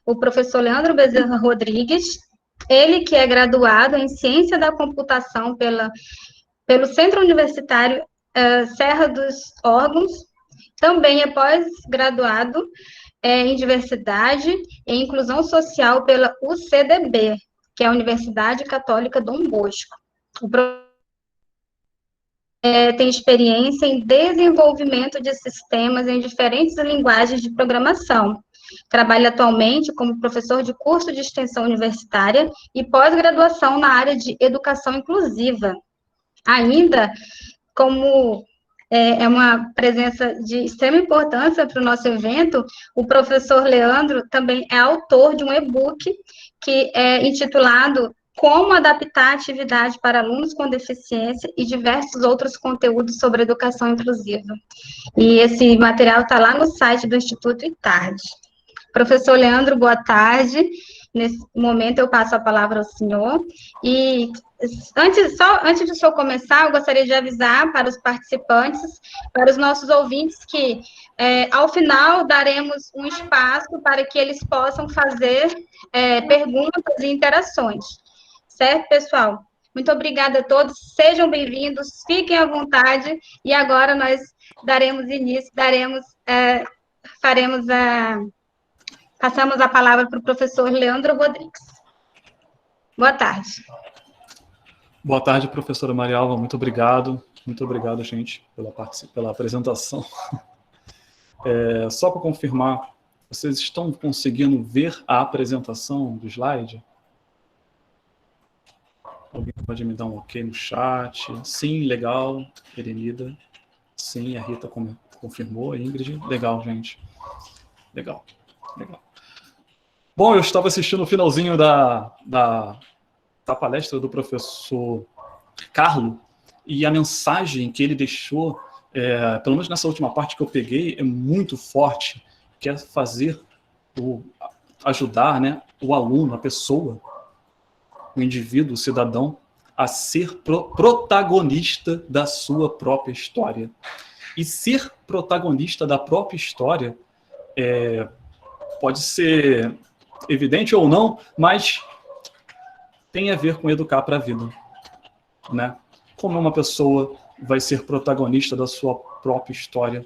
o professor Leandro Bezerra Rodrigues, ele que é graduado em Ciência da Computação pelo Centro Universitário Serra dos Órgãos, também é pós-graduado em Diversidade e Inclusão Social pela UCDB, que é a Universidade Católica Dom Bosco. Tem experiência em desenvolvimento de sistemas em diferentes linguagens de programação. Trabalha atualmente como professor de curso de extensão universitária e pós-graduação na área de educação inclusiva. Ainda, como é uma presença de extrema importância para o nosso evento, o professor Leandro também é autor de um e-book que é intitulado Como adaptar a atividade para alunos com deficiência e diversos outros conteúdos sobre educação inclusiva. E esse material está lá no site do Instituto ITARD. Professor Leandro, boa tarde. Nesse momento eu passo a palavra ao senhor. E antes de o senhor começar, eu gostaria de avisar para os participantes, para os nossos ouvintes, que ao final daremos um espaço para que eles possam fazer perguntas e interações. Certo, pessoal? Muito obrigada a todos, sejam bem-vindos, fiquem à vontade, e agora nós daremos início, passamos a palavra para o professor Leandro Rodrigues. Boa tarde. Boa tarde, professora Marialva, muito obrigado, gente, pela apresentação. Só para confirmar, vocês estão conseguindo ver a apresentação do slide? Alguém pode me dar um ok no chat? Sim, legal. Erenida. Sim, a Rita confirmou. A Ingrid. Legal, gente. Legal. Bom, eu estava assistindo o finalzinho da palestra do professor Carlo, e a mensagem que ele deixou, pelo menos nessa última parte que eu peguei, é muito forte, que é ajudar, né, o aluno, a pessoa, o indivíduo, o cidadão, a ser protagonista da sua própria história. E ser protagonista da própria história pode ser evidente ou não, mas tem a ver com educar para a vida, né? Como uma pessoa vai ser protagonista da sua própria história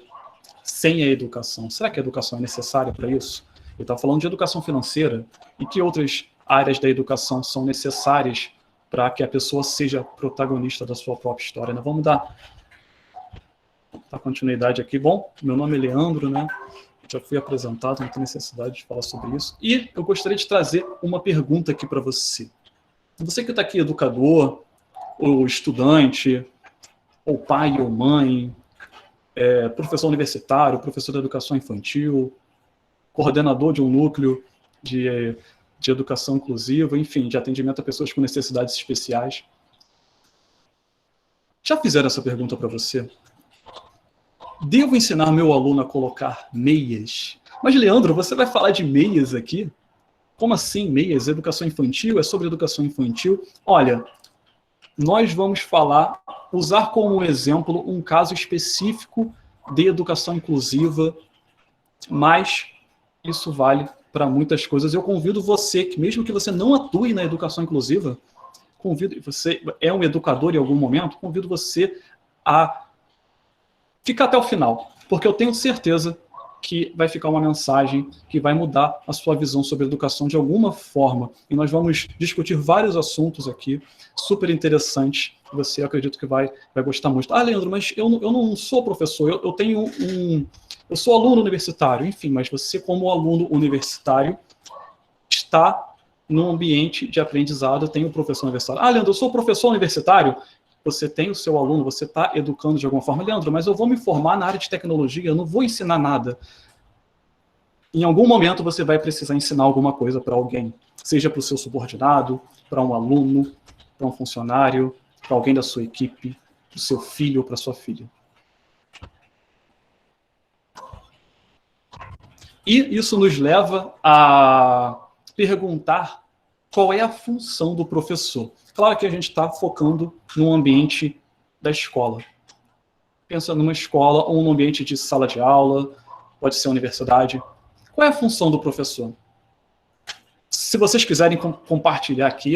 sem a educação? Será que a educação é necessária para isso? Eu estava falando de educação financeira, e que outras áreas da educação são necessárias para que a pessoa seja protagonista da sua própria história, né? Vamos dar continuidade aqui. Bom, meu nome é Leandro, né? Já fui apresentado, não tem necessidade de falar sobre isso. E eu gostaria de trazer uma pergunta aqui para você. Você que está aqui, educador, ou estudante, ou pai ou mãe, professor universitário, professor de educação infantil, coordenador de um núcleo de educação inclusiva, enfim, de atendimento a pessoas com necessidades especiais. Já fizeram essa pergunta para você? Devo ensinar meu aluno a colocar meias? Mas, Leandro, você vai falar de meias aqui? Como assim meias? Educação infantil? É sobre educação infantil? Olha, nós vamos usar como exemplo um caso específico de educação inclusiva, mas isso vale para muitas coisas. Eu convido você, que mesmo que você não atue na educação inclusiva, você é um educador em algum momento, convido você a ficar até o final, porque eu tenho certeza que vai ficar uma mensagem que vai mudar a sua visão sobre educação de alguma forma. E nós vamos discutir vários assuntos aqui, super interessantes, que você, acredito que vai gostar muito. Ah, Leandro, mas eu não sou professor, eu sou aluno universitário, enfim, mas você, como aluno universitário, está num ambiente de aprendizado, tem um professor universitário. Ah, Leandro, eu sou professor universitário. Você tem o seu aluno, você está educando de alguma forma. Leandro, mas eu vou me formar na área de tecnologia, eu não vou ensinar nada. Em algum momento você vai precisar ensinar alguma coisa para alguém, seja para o seu subordinado, para um aluno, para um funcionário, para alguém da sua equipe, para o seu filho ou para a sua filha. E isso nos leva a perguntar qual é a função do professor. Claro que a gente está focando no ambiente da escola. Pensa numa escola ou num ambiente de sala de aula, pode ser universidade. Qual é a função do professor? Se vocês quiserem compartilhar aqui,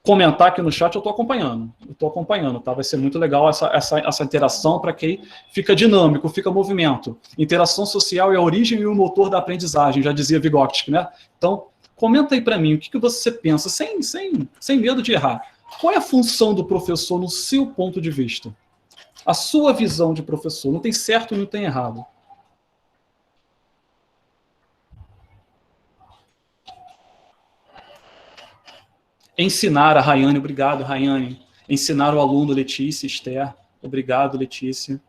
comentar aqui no chat, eu estou acompanhando, tá? Vai ser muito legal essa interação para que fica dinâmico, fica movimento. Interação social é a origem e o motor da aprendizagem, já dizia Vygotsky, né? Então, comenta aí para mim, o que você pensa, sem medo de errar. Qual é a função do professor no seu ponto de vista? A sua visão de professor, não tem certo e não tem errado. Ensinar a Rayane, obrigado, Rayane. Ensinar o aluno, Letícia, Esther, obrigado, Letícia.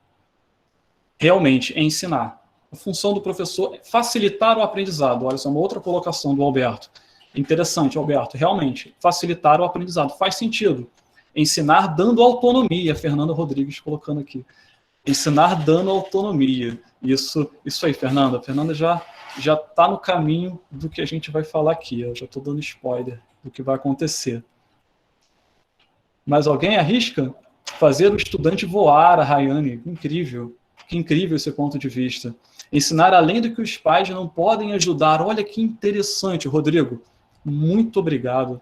Realmente, é ensinar. A função do professor é facilitar o aprendizado. Olha, essa é uma outra colocação do Alberto. Interessante, Alberto. Realmente, facilitar o aprendizado. Faz sentido. Ensinar dando autonomia. Fernanda Rodrigues colocando aqui. Ensinar dando autonomia. Isso aí, Fernanda. A Fernanda já está no caminho do que a gente vai falar aqui. Eu já estou dando spoiler do que vai acontecer. Mas alguém arrisca fazer o estudante voar, a Rayane? Incrível. Que incrível esse ponto de vista. Ensinar além do que os pais não podem ajudar. Olha que interessante, Rodrigo. Muito obrigado.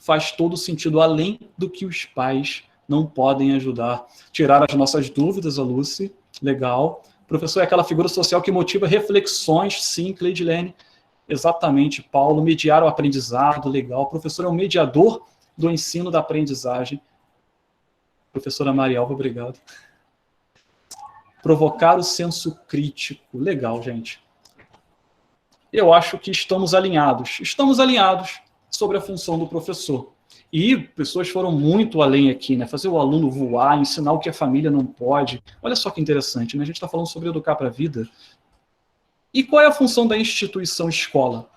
Faz todo sentido, além do que os pais não podem ajudar. Tirar as nossas dúvidas, a Lucy. Legal. O professor é aquela figura social que motiva reflexões. Sim, Cleidilene. Exatamente, Paulo. Mediar o aprendizado. Legal. O professor é um mediador do ensino da aprendizagem. Professora Marialva, obrigado. Provocar o senso crítico. Legal, gente. Eu acho que estamos alinhados. Estamos alinhados sobre a função do professor. E pessoas foram muito além aqui, né? Fazer o aluno voar, ensinar o que a família não pode. Olha só que interessante, né? A gente está falando sobre educar para a vida. E qual é a função da instituição escola?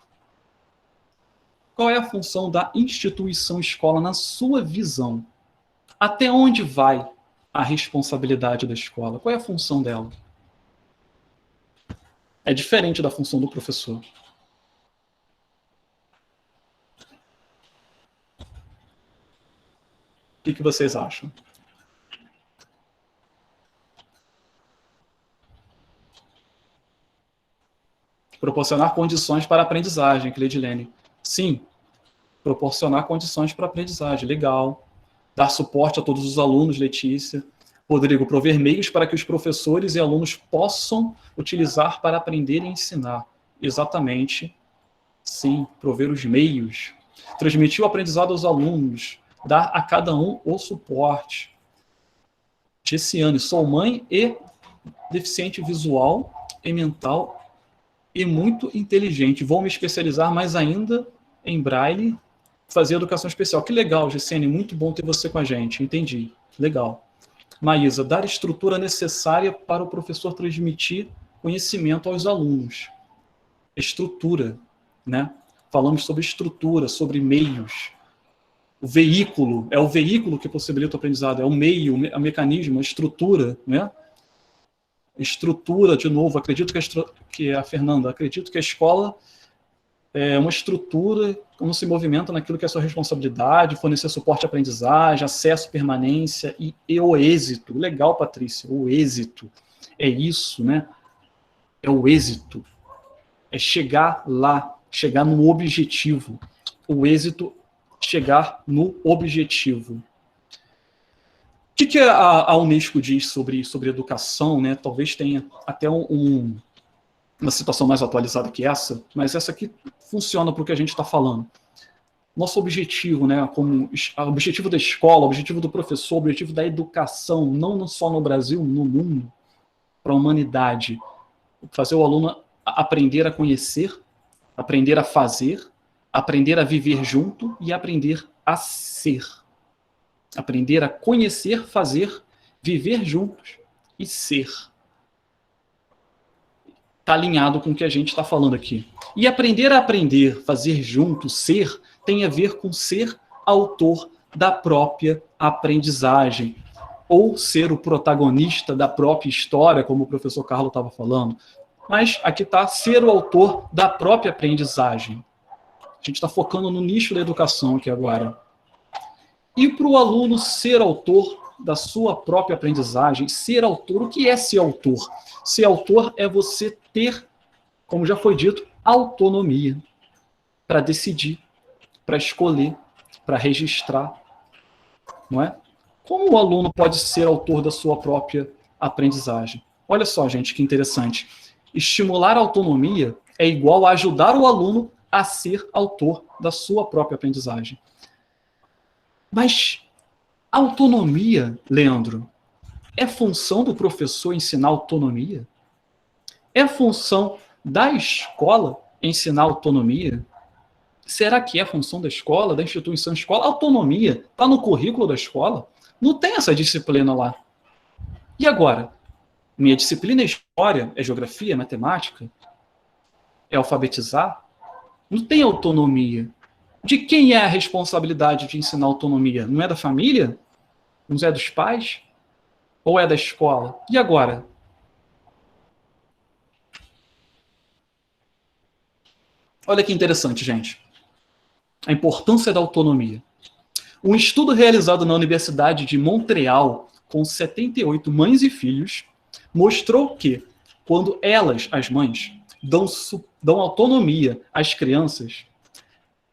Qual é a função da instituição escola na sua visão? Até onde vai a responsabilidade da escola? Qual é a função dela? É diferente da função do professor. O que vocês acham? Proporcionar condições para a aprendizagem, Cleidilene. Sim, proporcionar condições para a aprendizagem. Legal. Dar suporte a todos os alunos, Letícia. Rodrigo, prover meios para que os professores e alunos possam utilizar para aprender e ensinar. Exatamente. Sim, prover os meios. Transmitir o aprendizado aos alunos. Dar a cada um o suporte. Gessiane, sou mãe e deficiente visual e mental e muito inteligente. Vou me especializar mais ainda em Braille, fazer educação especial. Que legal, Gessiane, muito bom ter você com a gente. Entendi. Legal. Maísa, dar estrutura necessária para o professor transmitir conhecimento aos alunos. Estrutura, né? Falamos sobre estrutura, sobre meios. O veículo, é o veículo que possibilita o aprendizado, é o meio, o mecanismo, a estrutura, né? Estrutura, de novo, acredito que a Fernanda, acredito que a escola é uma estrutura como se movimenta naquilo que é a sua responsabilidade, fornecer suporte à aprendizagem, acesso, permanência e o êxito. Legal, Patrícia, o êxito. É isso, né? É o êxito. É chegar lá, chegar no objetivo. O êxito, chegar no objetivo. O que a Unesco diz sobre educação, né? Talvez tenha até uma situação mais atualizada que essa, mas essa aqui funciona para o que a gente está falando. Nosso objetivo, né, como objetivo da escola, objetivo do professor, objetivo da educação, não só no Brasil, no mundo, para a humanidade. Fazer o aluno aprender a conhecer, aprender a fazer, aprender a viver junto e aprender a ser. Aprender a conhecer, fazer, viver juntos e ser. Está alinhado com o que a gente está falando aqui. E aprender a aprender, fazer junto, ser, tem a ver com ser autor da própria aprendizagem. Ou ser o protagonista da própria história, como o professor Carlos estava falando. Mas aqui está ser o autor da própria aprendizagem. A gente está focando no nicho da educação aqui agora. E para o aluno ser autor da sua própria aprendizagem, ser autor, o que é ser autor? Ser autor é você ter, como já foi dito, autonomia. para decidir, para escolher, para registrar, não é? Como o aluno pode ser autor da sua própria aprendizagem? Olha só, gente, que interessante. Estimular a autonomia é igual a ajudar o aluno a ser autor da sua própria aprendizagem. Mas autonomia, Leandro, é função do professor ensinar autonomia? É função da escola ensinar autonomia? Será que é função da escola, da instituição escola? Autonomia está no currículo da escola? Não tem essa disciplina lá. E agora? Minha disciplina é história, é geografia, é matemática, é alfabetizar? Não tem autonomia. De quem é a responsabilidade de ensinar autonomia? Não é da família? Não é dos pais? Ou é da escola? E agora? Olha que interessante, gente. A importância da autonomia. Um estudo realizado na Universidade de Montreal, com 78 mães e filhos, mostrou que, quando elas, as mães, dão autonomia às crianças,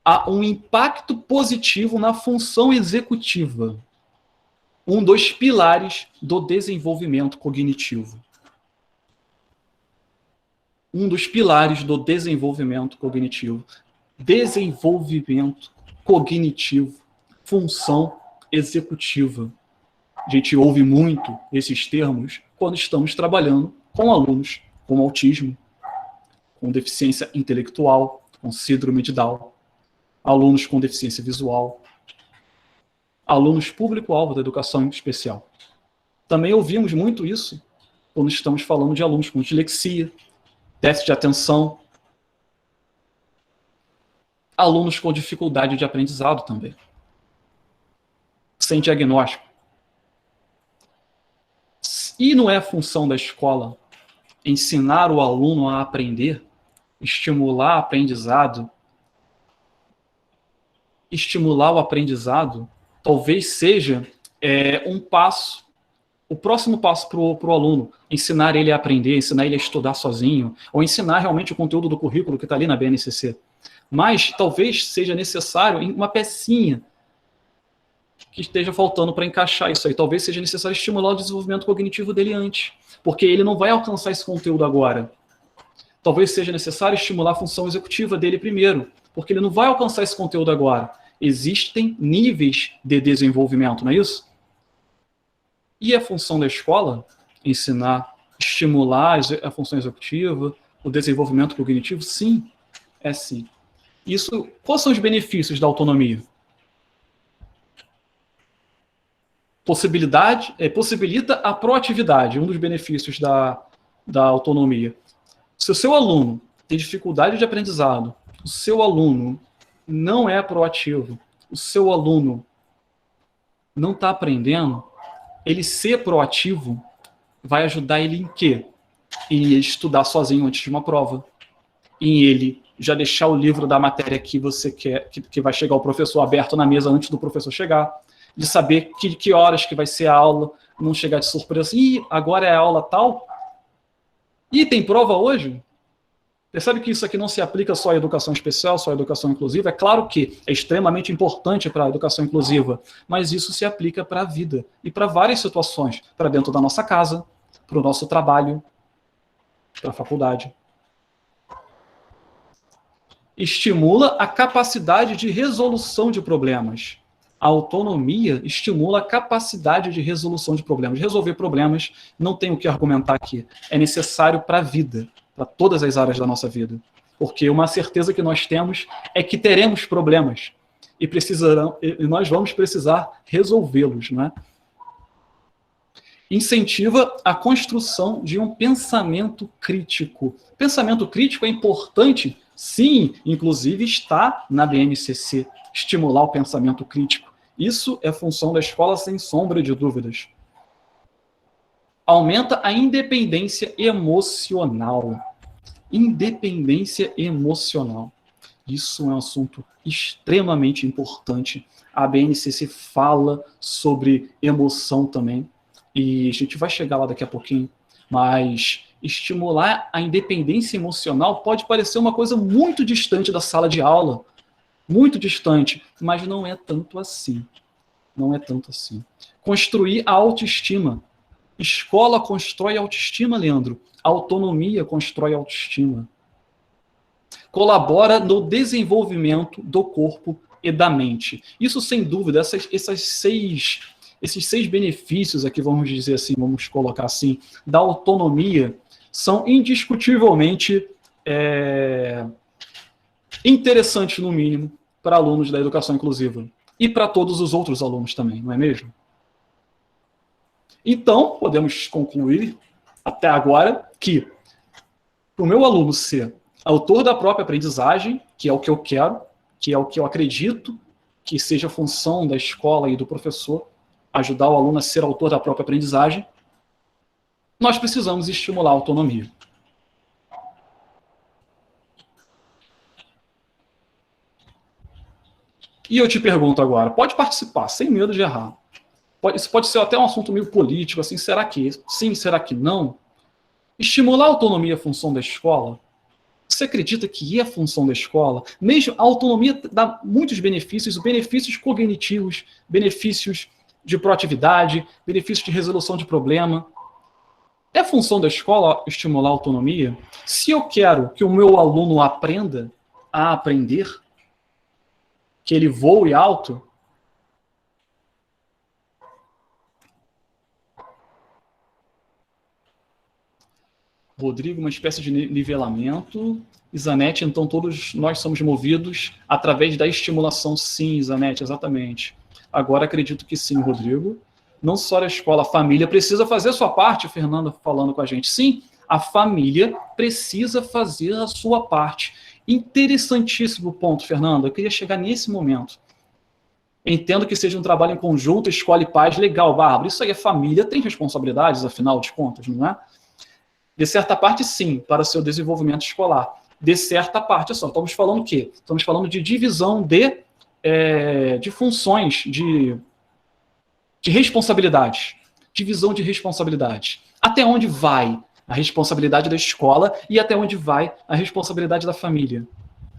há um impacto positivo na função executiva, um dos pilares do desenvolvimento cognitivo. Um dos pilares do desenvolvimento cognitivo. Desenvolvimento cognitivo, função executiva. A gente ouve muito esses termos quando estamos trabalhando com alunos com autismo, com deficiência intelectual, com síndrome de Down, alunos com deficiência visual, alunos público-alvo da educação especial. Também ouvimos muito isso quando estamos falando de alunos com dislexia, déficit de atenção, alunos com dificuldade de aprendizado também, sem diagnóstico. E não é função da escola ensinar o aluno a aprender, estimular o aprendizado, talvez seja um passo, o próximo passo para o aluno, ensinar ele a aprender, ensinar ele a estudar sozinho, ou ensinar realmente o conteúdo do currículo que está ali na BNCC. Mas talvez seja necessário uma pecinha que esteja faltando para encaixar isso aí. Talvez seja necessário estimular o desenvolvimento cognitivo dele antes, porque ele não vai alcançar esse conteúdo agora. Talvez seja necessário estimular a função executiva dele primeiro, porque ele não vai alcançar esse conteúdo agora. Existem níveis de desenvolvimento, não é isso? E a função da escola? Ensinar, estimular a função executiva, o desenvolvimento cognitivo? Sim, é sim. Isso, quais são os benefícios da autonomia? Possibilita a proatividade, um dos benefícios da autonomia. Se o seu aluno tem dificuldade de aprendizado, o seu aluno não é proativo, o seu aluno não está aprendendo, ele ser proativo vai ajudar ele em quê? Em ele estudar sozinho antes de uma prova, em ele já deixar o livro da matéria que você quer, que vai chegar o professor aberto na mesa antes do professor chegar, de saber que horas que vai ser a aula, não chegar de surpresa assim, agora é a aula tal, e tem prova hoje? Percebe que isso aqui não se aplica só à educação especial, só à educação inclusiva? É claro que é extremamente importante para a educação inclusiva, mas isso se aplica para a vida e para várias situações, para dentro da nossa casa, para o nosso trabalho, para a faculdade. Estimula a capacidade de resolução de problemas. A autonomia estimula a capacidade de resolução de problemas. Resolver problemas, não tem o que argumentar aqui. É necessário para a vida, para todas as áreas da nossa vida. Porque uma certeza que nós temos é que teremos problemas e nós vamos precisar resolvê-los, não é? Incentiva a construção de um pensamento crítico. Pensamento crítico é importante, sim, inclusive está na BNCC, estimular o pensamento crítico. Isso é função da escola, sem sombra de dúvidas. Aumenta a independência emocional. Independência emocional. Isso é um assunto extremamente importante. A BNCC fala sobre emoção também, e a gente vai chegar lá daqui a pouquinho, mas estimular a independência emocional pode parecer uma coisa muito distante da sala de aula, muito distante, mas não é tanto assim. Não é tanto assim. Construir a autoestima. Escola constrói autoestima, Leandro. Autonomia constrói autoestima. Colabora no desenvolvimento do corpo e da mente. Isso, sem dúvida, esses 6 benefícios aqui, vamos dizer assim, vamos colocar assim, da autonomia, são indiscutivelmente interessantes, no mínimo, para alunos da educação inclusiva. E para todos os outros alunos também, não é mesmo? Então, podemos concluir, até agora, que para o meu aluno ser autor da própria aprendizagem, que é o que eu quero, que é o que eu acredito que seja a função da escola e do professor, ajudar o aluno a ser autor da própria aprendizagem, nós precisamos estimular a autonomia. E eu te pergunto agora, pode participar, sem medo de errar. Isso pode ser até um assunto meio político, assim, será que sim, será que não? Estimular a autonomia é a função da escola? Você acredita que é a função da escola? Mesmo a autonomia dá muitos benefícios cognitivos, benefícios de proatividade, benefícios de resolução de problema. É função da escola estimular a autonomia? Se eu quero que o meu aluno aprenda a aprender, que ele voe alto, Rodrigo, uma espécie de nivelamento. Isanete, então todos nós somos movidos através da estimulação. Sim, Isanete, exatamente. Agora acredito que sim, Rodrigo. Não só a escola, a família precisa fazer a sua parte, Fernanda falando com a gente. Sim, a família precisa fazer a sua parte. Interessantíssimo ponto, Fernanda. Eu queria chegar nesse momento. Entendo que seja um trabalho em conjunto, escola e pais. Legal, Bárbara. Isso aí é família, tem responsabilidades, afinal de contas, não é? De certa parte, sim, para o seu desenvolvimento escolar. De certa parte, só. Estamos falando o quê? Estamos falando de divisão de funções, de responsabilidades. Divisão de responsabilidades. Até onde vai a responsabilidade da escola e até onde vai a responsabilidade da família?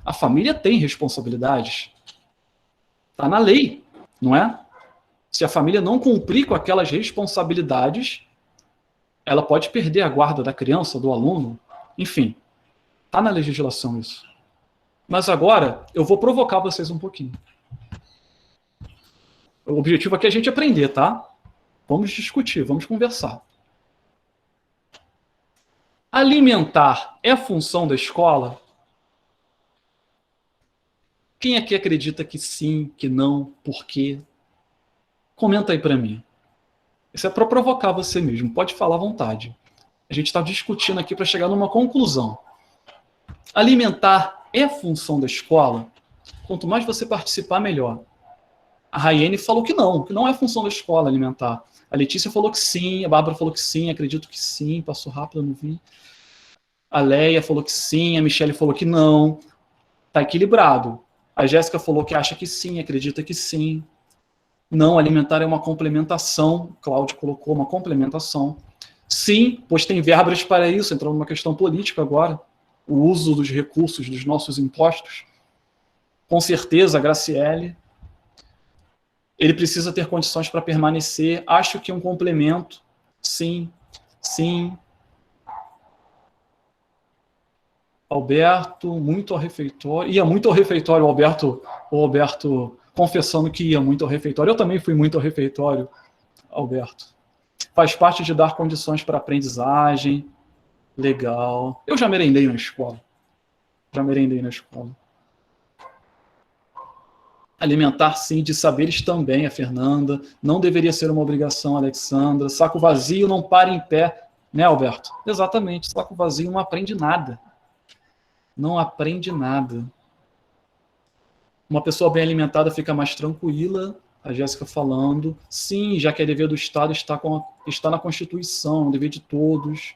A família tem responsabilidades. Está na lei, não é? Se a família não cumprir com aquelas responsabilidades, ela pode perder a guarda da criança, do aluno, enfim. Está na legislação isso. Mas agora eu vou provocar vocês um pouquinho. O objetivo aqui é a gente aprender, tá? Vamos discutir, vamos conversar. Alimentar é função da escola? Quem aqui acredita que sim, que não, por quê? Comenta aí para mim. Isso é para provocar você mesmo, pode falar à vontade. A gente está discutindo aqui para chegar numa conclusão. Alimentar é função da escola? Quanto mais você participar, melhor. A Raiane falou que não é função da escola alimentar. A Letícia falou que sim, a Bárbara falou que sim, acredito que sim, passou rápido, eu não vi. A Leia falou que sim, a Michelle falou que não. Está equilibrado. A Jéssica falou que acha que sim, acredita que sim. Não, alimentar é uma complementação. Cláudio colocou uma complementação. Sim, pois tem verbas para isso, entrando numa questão política agora. O uso dos recursos dos nossos impostos. Com certeza, Graciele. Ele precisa ter condições para permanecer. Acho que um complemento. Sim, sim. Alberto, muito ao refeitório. Ia muito ao refeitório, o Alberto confessando que ia muito ao refeitório. Eu também fui muito ao refeitório, Alberto. Faz parte de dar condições para aprendizagem. Legal. Eu já merendei na escola. Alimentar, sim, de saberes também, a Fernanda. Não deveria ser uma obrigação, Alexandra. Saco vazio não para em pé. Né, Alberto? Exatamente. Saco vazio não aprende nada. Não aprende nada. Uma pessoa bem alimentada fica mais tranquila, a Jéssica falando. Sim, já que é dever do Estado, está na Constituição, é um dever de todos.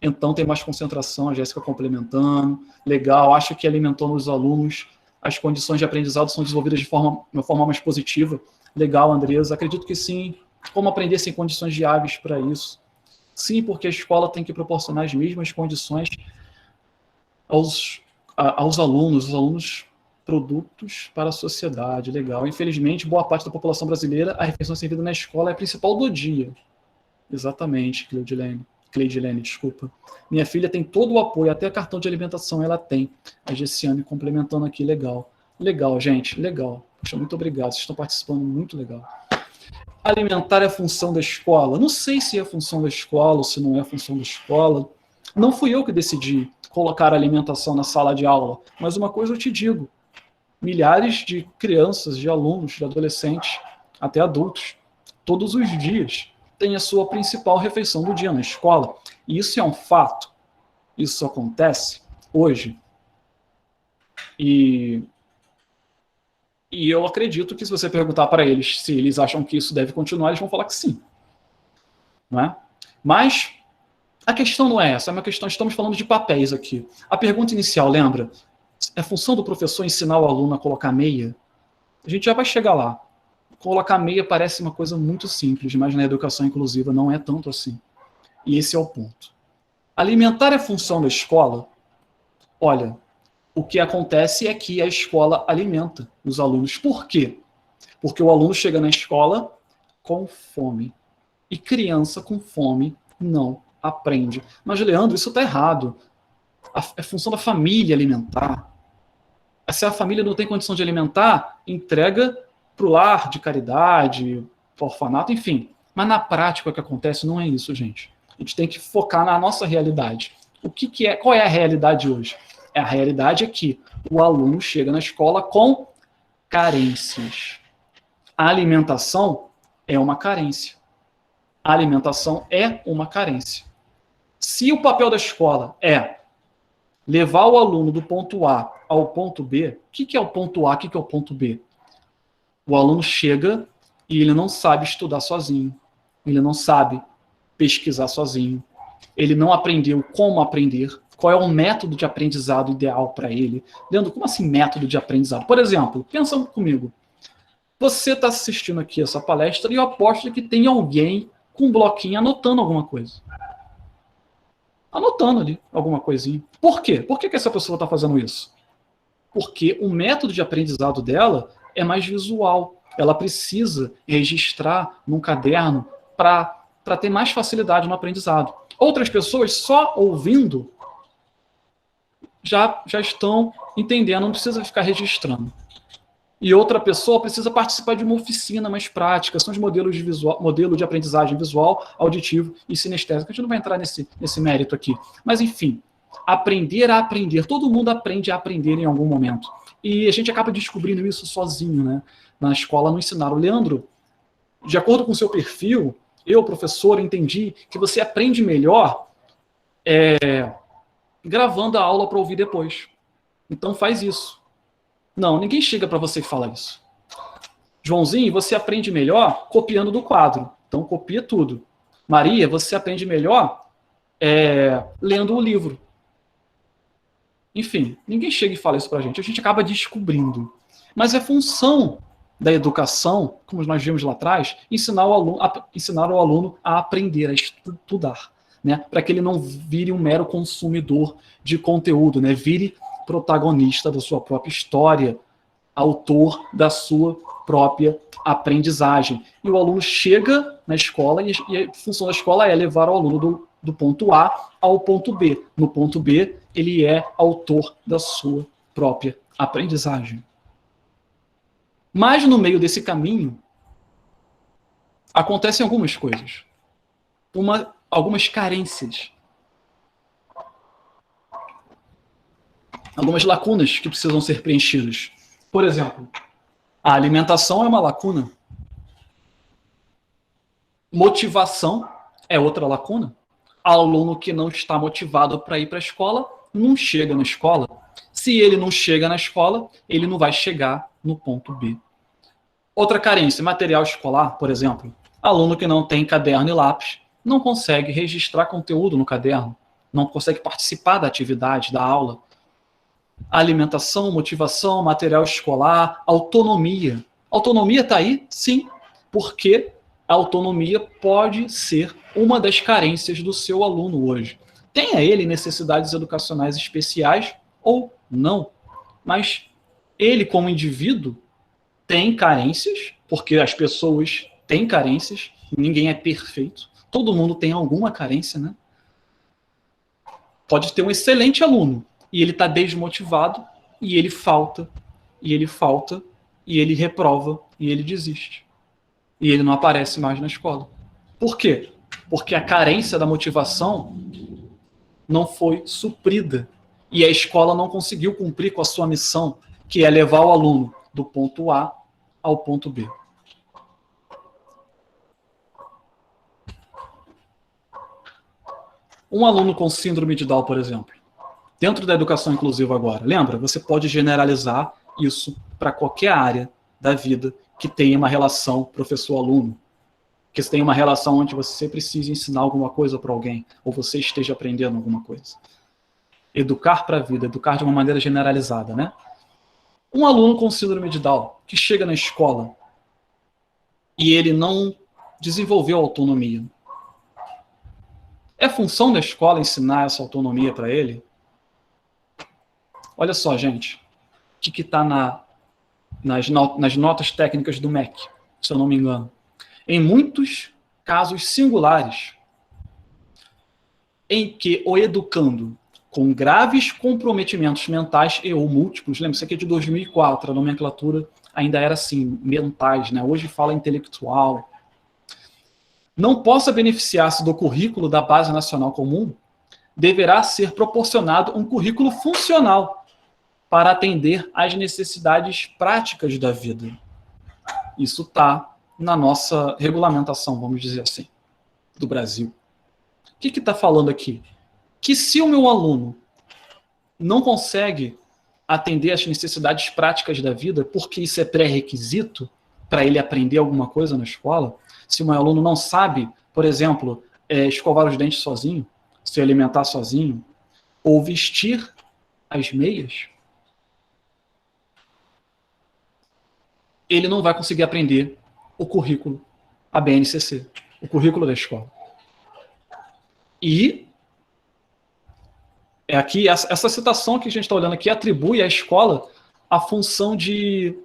Então tem mais concentração, a Jéssica complementando. Legal, acho que alimentando os alunos, as condições de aprendizado são desenvolvidas de uma forma mais positiva. Legal, Andresa, acredito que sim. Como aprender sem condições viáveis para isso? Sim, porque a escola tem que proporcionar as mesmas condições aos alunos, os alunos produtos para a sociedade. Legal. Infelizmente, boa parte da população brasileira, a refeição servida na escola é a principal do dia. Exatamente, Cleidilene, desculpa. Minha filha tem todo o apoio, até cartão de alimentação ela tem. A Gessiane complementando aqui, legal. Legal, gente, legal. Poxa, muito obrigado, vocês estão participando, muito legal. Alimentar é a função da escola? Não sei se é a função da escola ou se não é a função da escola. Não fui eu que decidi colocar a alimentação na sala de aula, mas uma coisa eu te digo, milhares de crianças, de alunos, de adolescentes, até adultos, todos os dias, têm a sua principal refeição do dia na escola. E isso é um fato. Isso acontece hoje. E eu acredito que se você perguntar para eles se eles acham que isso deve continuar, eles vão falar que sim. Não é? Mas a questão não é essa, é uma questão, estamos falando de papéis aqui. A pergunta inicial, lembra? É função do professor ensinar o aluno a colocar meia? A gente já vai chegar lá. Colocar meia parece uma coisa muito simples, mas na educação inclusiva não é tanto assim. E esse é o ponto. Alimentar é função da escola? Olha, o que acontece é que a escola alimenta os alunos. Por quê? Porque o aluno chega na escola com fome. E criança com fome não aprende. Mas, Leandro, isso está errado. É função da família alimentar. Se a família não tem condição de alimentar, entrega para o lar de caridade, orfanato, enfim. Mas na prática o que acontece não é isso, gente. A gente tem que focar na nossa realidade. Qual é a realidade hoje? A realidade é que o aluno chega na escola com carências. A alimentação é uma carência. A alimentação é uma carência. Se o papel da escola é levar o aluno do ponto A ao ponto B, o que é o ponto A, o que é o ponto B? O aluno chega e ele não sabe estudar sozinho, ele não sabe pesquisar sozinho, ele não aprendeu como aprender, qual é o método de aprendizado ideal para ele. Leandro, como assim método de aprendizado? Por exemplo, pensa comigo, você está assistindo aqui essa palestra e eu aposto que tem alguém com um bloquinho anotando alguma coisa. Anotando ali alguma coisinha. Por quê? Por que essa pessoa está fazendo isso? Porque o método de aprendizado dela é mais visual. Ela precisa registrar num caderno para ter mais facilidade no aprendizado. Outras pessoas, só ouvindo, já estão entendendo, não precisa ficar registrando. E outra pessoa precisa participar de uma oficina mais prática, são os modelos de modelo de aprendizagem visual, auditivo e sinestésico. A gente não vai entrar nesse mérito aqui. Mas, enfim, aprender a aprender. Todo mundo aprende a aprender em algum momento. E a gente acaba descobrindo isso sozinho, né? Na escola não ensinaram. Leandro, de acordo com o seu perfil, eu, professor, entendi que você aprende melhor gravando a aula para ouvir depois. Então faz isso. Não, ninguém chega para você e fala isso. Joãozinho, você aprende melhor copiando do quadro. Então copia tudo. Maria, você aprende melhor lendo o livro. Enfim, ninguém chega e fala isso para a gente acaba descobrindo. Mas é função da educação, como nós vimos lá atrás, ensinar o aluno a aprender, a estudar, né? Para que ele não vire um mero consumidor de conteúdo, né? Vire protagonista da sua própria história, autor da sua própria aprendizagem. E o aluno chega na escola e a função da escola é levar o aluno do ponto A ao ponto B. No ponto B, ele é autor da sua própria aprendizagem. Mas no meio desse caminho, acontecem algumas coisas. Algumas carências. Algumas lacunas que precisam ser preenchidas. Por exemplo, a alimentação é uma lacuna. Motivação é outra lacuna. Aluno que não está motivado para ir para a escola, não chega na escola. Se ele não chega na escola, ele não vai chegar no ponto B. Outra carência, material escolar, por exemplo. Aluno que não tem caderno e lápis, não consegue registrar conteúdo no caderno, não consegue participar da atividade, da aula. Alimentação, motivação, material escolar, autonomia. Autonomia está aí? Sim, porque a autonomia pode ser uma das carências do seu aluno hoje. Tenha ele necessidades educacionais especiais ou não, mas ele, como indivíduo, tem carências, porque as pessoas têm carências, ninguém é perfeito, todo mundo tem alguma carência, né? Pode ter um excelente aluno, e ele está desmotivado, e ele falta, e ele falta, e ele reprova, e ele desiste. E ele não aparece mais na escola. Por quê? Porque a carência da motivação não foi suprida. E a escola não conseguiu cumprir com a sua missão, que é levar o aluno do ponto A ao ponto B. Um aluno com síndrome de Down, por exemplo, dentro da educação inclusiva agora, lembra? Você pode generalizar isso para qualquer área da vida que tenha uma relação professor-aluno, que tenha uma relação onde você precise ensinar alguma coisa para alguém, ou você esteja aprendendo alguma coisa. Educar para a vida, educar de uma maneira generalizada, né? Um aluno com síndrome de Down, que chega na escola e ele não desenvolveu autonomia. É função da escola ensinar essa autonomia para ele? Olha só, gente, o que está nas notas técnicas do MEC, se eu não me engano. Em muitos casos singulares, em que o educando com graves comprometimentos mentais e ou múltiplos, lembra, isso aqui é de 2004, a nomenclatura ainda era assim, mentais, né? Hoje fala intelectual, não possa beneficiar-se do currículo da Base Nacional Comum, deverá ser proporcionado um currículo funcional para atender às necessidades práticas da vida. Isso está na nossa regulamentação, vamos dizer assim, do Brasil. O que está falando aqui? Que se o meu aluno não consegue atender às necessidades práticas da vida, porque isso é pré-requisito para ele aprender alguma coisa na escola, se o meu aluno não sabe, por exemplo, escovar os dentes sozinho, se alimentar sozinho, ou vestir as meias, ele não vai conseguir aprender o currículo, a BNCC, o currículo da escola. E é aqui, essa citação que a gente está olhando aqui atribui à escola a função de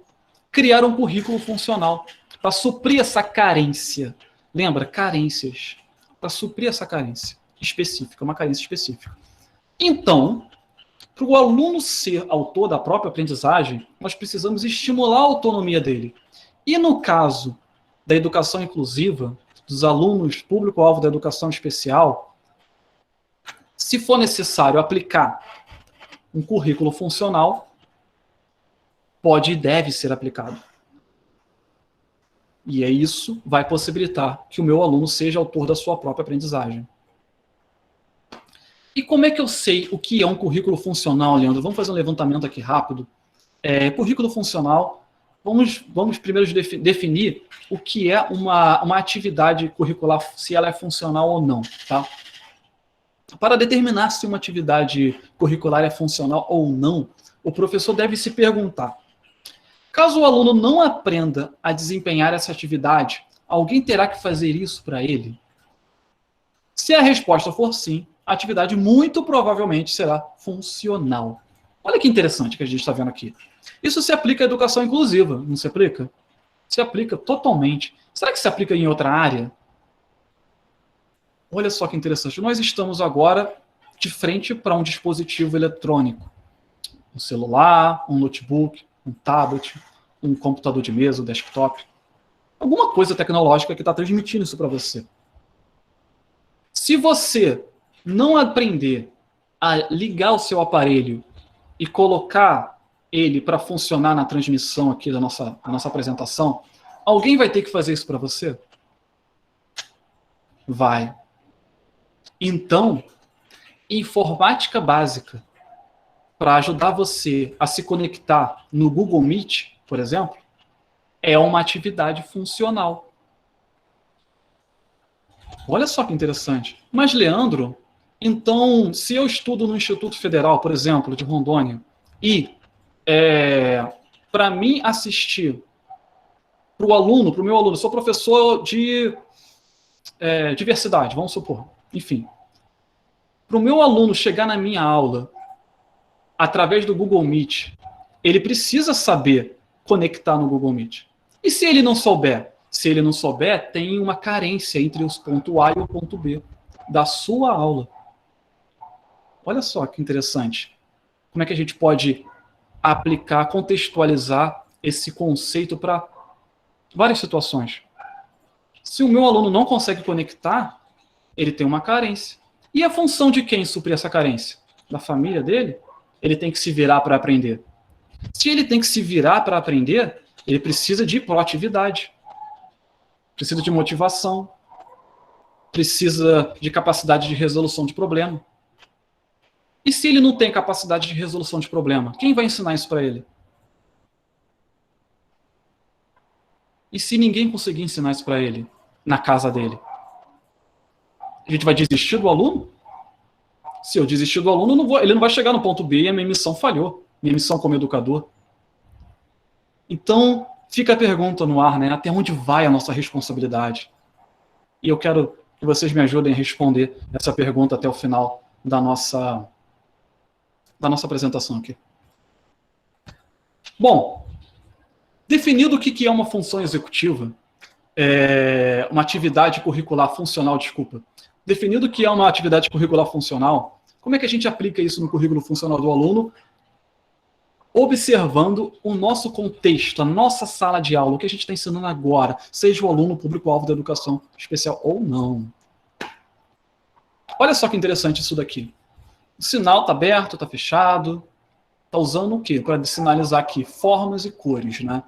criar um currículo funcional para suprir essa carência. Lembra? Carências. Para suprir essa carência específica, uma carência específica. Então, para o aluno ser autor da própria aprendizagem, nós precisamos estimular a autonomia dele. E no caso da educação inclusiva, dos alunos público-alvo da educação especial, se for necessário aplicar um currículo funcional, pode e deve ser aplicado. E isso vai possibilitar que o meu aluno seja autor da sua própria aprendizagem. E como é que eu sei o que é um currículo funcional, Leandro? Vamos fazer um levantamento aqui rápido. Currículo funcional, vamos primeiro definir o que é uma atividade curricular, se ela é funcional ou não, tá? Para determinar se uma atividade curricular é funcional ou não, o professor deve se perguntar: caso o aluno não aprenda a desempenhar essa atividade, alguém terá que fazer isso para ele? Se a resposta for sim, a atividade muito provavelmente será funcional. Olha que interessante que a gente está vendo aqui. Isso se aplica à educação inclusiva, não se aplica? Se aplica totalmente. Será que se aplica em outra área? Olha só que interessante. Nós estamos agora de frente para um dispositivo eletrônico. Um celular, um notebook, um tablet, um computador de mesa, um desktop. Alguma coisa tecnológica que está transmitindo isso para você. Se você não aprender a ligar o seu aparelho e colocar ele para funcionar na transmissão aqui da nossa apresentação, alguém vai ter que fazer isso para você? Vai. Então, informática básica para ajudar você a se conectar no Google Meet, por exemplo, é uma atividade funcional. Olha só que interessante. Mas, Leandro, então, se eu estudo no Instituto Federal, por exemplo, de Rondônia, e para mim assistir para o aluno, para o meu aluno, eu sou professor de diversidade, vamos supor, enfim. Para o meu aluno chegar na minha aula através do Google Meet, ele precisa saber conectar no Google Meet. E se ele não souber? Se ele não souber, tem uma carência entre os ponto A e o ponto B da sua aula. Olha só que interessante. Como é que a gente pode aplicar, contextualizar esse conceito para várias situações? Se o meu aluno não consegue conectar, ele tem uma carência. E a função de quem suprir essa carência? Da família dele? Ele tem que se virar para aprender. Se ele tem que se virar para aprender, ele precisa de proatividade, precisa de motivação, precisa de capacidade de resolução de problema. E se ele não tem capacidade de resolução de problema, quem vai ensinar isso para ele? E se ninguém conseguir ensinar isso para ele, na casa dele? A gente vai desistir do aluno? Se eu desistir do aluno, ele não vai chegar no ponto B e a minha missão falhou. Minha missão como educador. Então, fica a pergunta no ar, né? Até onde vai a nossa responsabilidade? E eu quero que vocês me ajudem a responder essa pergunta até o final da nossa apresentação aqui. Bom, definido o que é uma função executiva, uma atividade curricular funcional, definido o que é uma atividade curricular funcional, como é que a gente aplica isso no currículo funcional do aluno? Observando o nosso contexto, a nossa sala de aula, o que a gente está ensinando agora, seja o aluno público-alvo da educação especial ou não. Olha só que interessante isso daqui. O sinal está aberto, está fechado. Está usando o quê? Para sinalizar aqui formas e cores, né?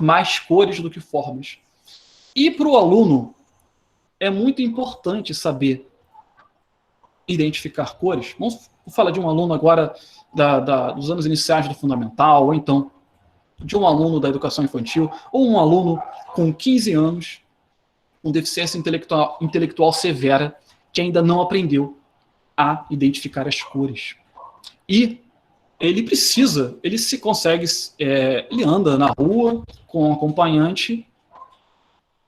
Mais cores do que formas. E para o aluno, é muito importante saber identificar cores. Vamos falar de um aluno agora dos anos iniciais do fundamental, ou então de um aluno da educação infantil, ou um aluno com 15 anos, com deficiência intelectual severa, que ainda não aprendeu a identificar as cores. E ele ele anda na rua com um acompanhante,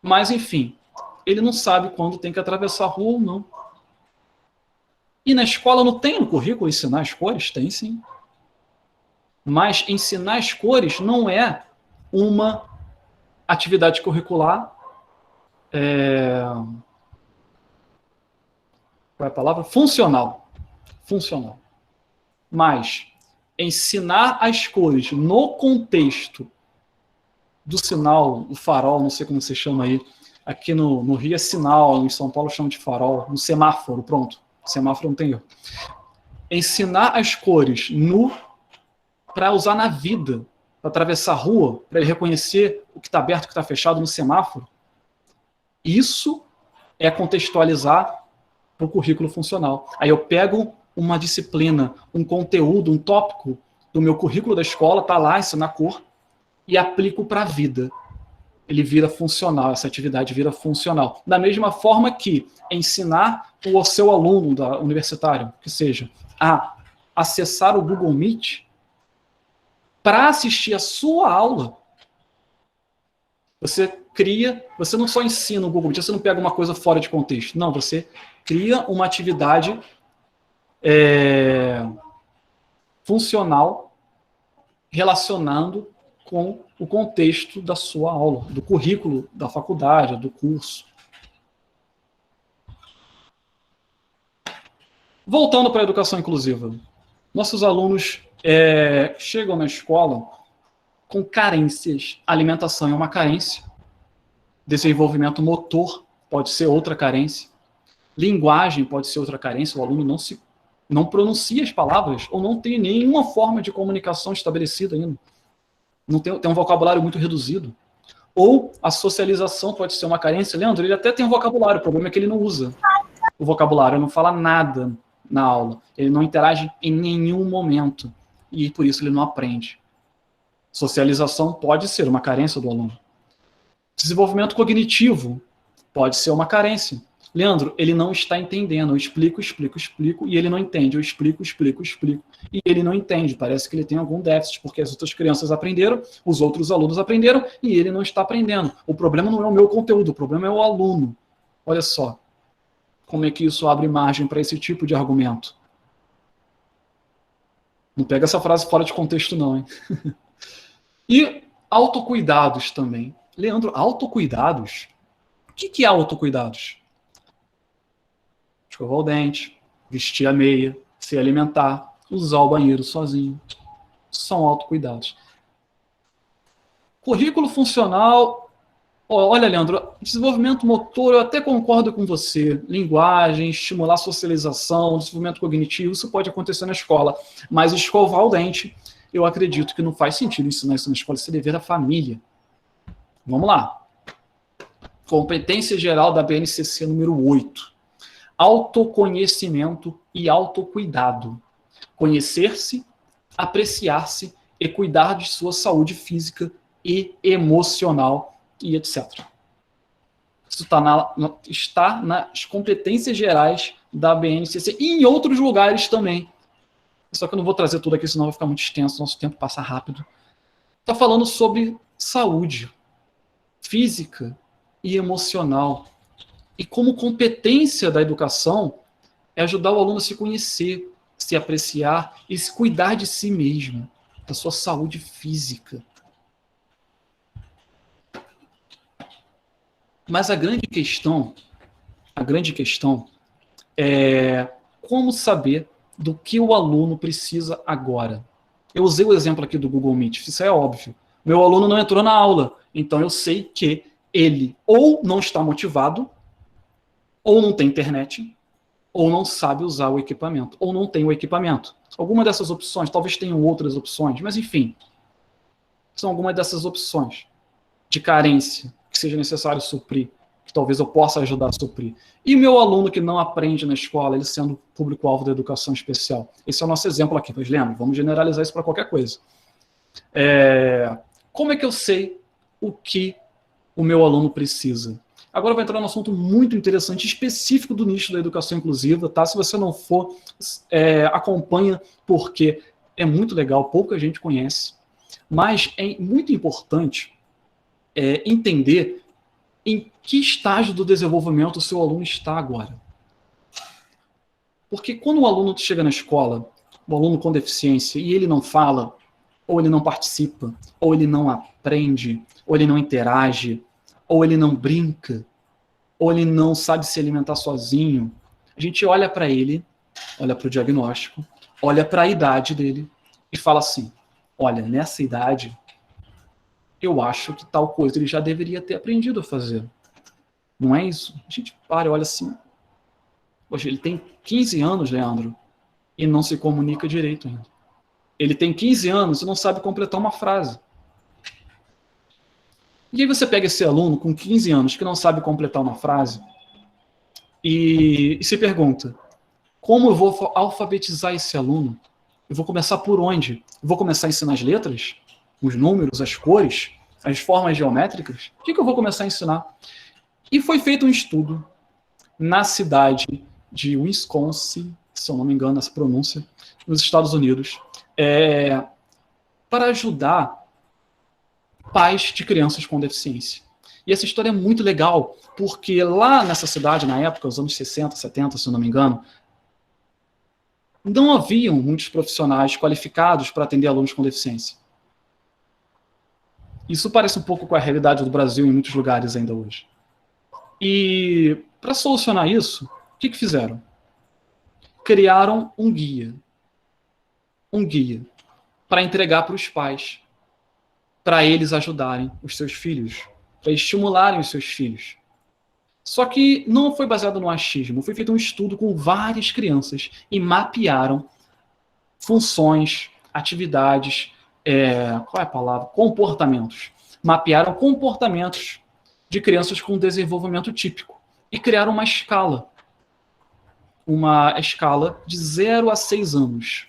mas, enfim, ele não sabe quando tem que atravessar a rua ou não. E na escola não tem no currículo ensinar as cores? Tem sim. Mas ensinar as cores não é uma atividade curricular. Qual é a palavra? Funcional. Funcional. Mas ensinar as cores no contexto do sinal, do farol, não sei como você chama aí. Aqui no Rio é sinal, em São Paulo chama de farol, no semáforo, pronto. Semáforo não tem erro. Ensinar as cores para usar na vida, para atravessar a rua, para ele reconhecer o que está aberto, o que está fechado no semáforo. Isso é contextualizar para o currículo funcional. Aí eu pego uma disciplina, um conteúdo, um tópico do meu currículo da escola, está lá, ensinar cor, e aplico para a vida. Ele vira funcional, essa atividade vira funcional. Da mesma forma que ensinar o seu aluno universitário, que seja, a acessar o Google Meet para assistir a sua aula, você não só ensina o Google Meet, você não pega uma coisa fora de contexto. Não, você cria uma atividade funcional relacionando com o contexto da sua aula, do currículo da faculdade, do curso. Voltando para a educação inclusiva. Nossos alunos chegam na escola com carências. Alimentação é uma carência. Desenvolvimento motor pode ser outra carência. Linguagem pode ser outra carência. O aluno não pronuncia as palavras ou não tem nenhuma forma de comunicação estabelecida ainda. Não tem um vocabulário muito reduzido. Ou a socialização pode ser uma carência. Leandro, ele até tem um vocabulário, o problema é que ele não usa o vocabulário, ele não fala nada na aula, ele não interage em nenhum momento, e por isso ele não aprende. Socialização pode ser uma carência do aluno. Desenvolvimento cognitivo pode ser uma carência. Leandro, ele não está entendendo. Eu explico, explico, explico, e ele não entende. Eu explico, explico, explico, e ele não entende. Parece que ele tem algum déficit, porque as outras crianças aprenderam, os outros alunos aprenderam, e ele não está aprendendo. O problema não é o meu conteúdo, o problema é o aluno. Olha só como é que isso abre margem para esse tipo de argumento. Não pega essa frase fora de contexto, não, hein? E autocuidados também. Leandro, autocuidados? O que é autocuidados? Escovar o dente, vestir a meia, se alimentar, usar o banheiro sozinho. São autocuidados. Currículo funcional. Olha, Leandro, desenvolvimento motor, eu até concordo com você. Linguagem, estimular a socialização, desenvolvimento cognitivo, isso pode acontecer na escola. Mas escovar o dente, eu acredito que não faz sentido ensinar isso na escola, isso é dever da família. Vamos lá. Competência geral da BNCC número 8. Autoconhecimento e autocuidado. Conhecer-se, apreciar-se e cuidar de sua saúde física e emocional e etc. Isso está nas competências gerais da BNCC e em outros lugares também. Só que eu não vou trazer tudo aqui, senão vai ficar muito extenso, nosso tempo passa rápido. Está falando sobre saúde física e emocional. E como competência da educação é ajudar o aluno a se conhecer, se apreciar e se cuidar de si mesmo, da sua saúde física. Mas a grande questão é como saber do que o aluno precisa agora. Eu usei o exemplo aqui do Google Meet, isso é óbvio. Meu aluno não entrou na aula, então eu sei que ele ou não está motivado, ou não tem internet, ou não sabe usar o equipamento, ou não tem o equipamento. Alguma dessas opções, talvez tenham outras opções, mas enfim, são algumas dessas opções de carência que seja necessário suprir, que talvez eu possa ajudar a suprir. E meu aluno que não aprende na escola, ele sendo público-alvo da educação especial. Esse é o nosso exemplo aqui, mas lembra, vamos generalizar isso para qualquer coisa. Como é que eu sei o que o meu aluno precisa? Agora vai entrar num assunto muito interessante, específico do nicho da educação inclusiva, tá? Se você não for, acompanha, porque é muito legal, pouca gente conhece, mas é muito importante entender em que estágio do desenvolvimento o seu aluno está agora. Porque quando o aluno chega na escola, o aluno com deficiência, e ele não fala, ou ele não participa, ou ele não aprende, ou ele não interage, ou ele não brinca, ou ele não sabe se alimentar sozinho, a gente olha para ele, olha para o diagnóstico, olha para a idade dele e fala assim, olha, nessa idade, eu acho que tal coisa ele já deveria ter aprendido a fazer. Não é isso? A gente para e olha assim, poxa, ele tem 15 anos, Leandro, e não se comunica direito ainda. Ele tem 15 anos e não sabe completar uma frase. E aí você pega esse aluno com 15 anos que não sabe completar uma frase e se pergunta, como eu vou alfabetizar esse aluno? Eu vou começar por onde? Eu vou começar a ensinar as letras? Os números, as cores, as formas geométricas? O que eu vou começar a ensinar? E foi feito um estudo na cidade de Wisconsin, se eu não me engano essa pronúncia, nos Estados Unidos, para ajudar pais de crianças com deficiência. E essa história é muito legal, porque lá nessa cidade, na época, os anos 60, 70, se eu não me engano, não haviam muitos profissionais qualificados para atender alunos com deficiência. Isso parece um pouco com a realidade do Brasil em muitos lugares ainda hoje. E para solucionar isso, o que fizeram? Criaram um guia para entregar para os pais, para eles ajudarem os seus filhos, para estimularem os seus filhos. Só que não foi baseado no achismo, foi feito um estudo com várias crianças e mapearam funções, atividades, qual é a palavra? Comportamentos. Mapearam comportamentos de crianças com desenvolvimento típico e criaram uma escala de 0 a 6 anos.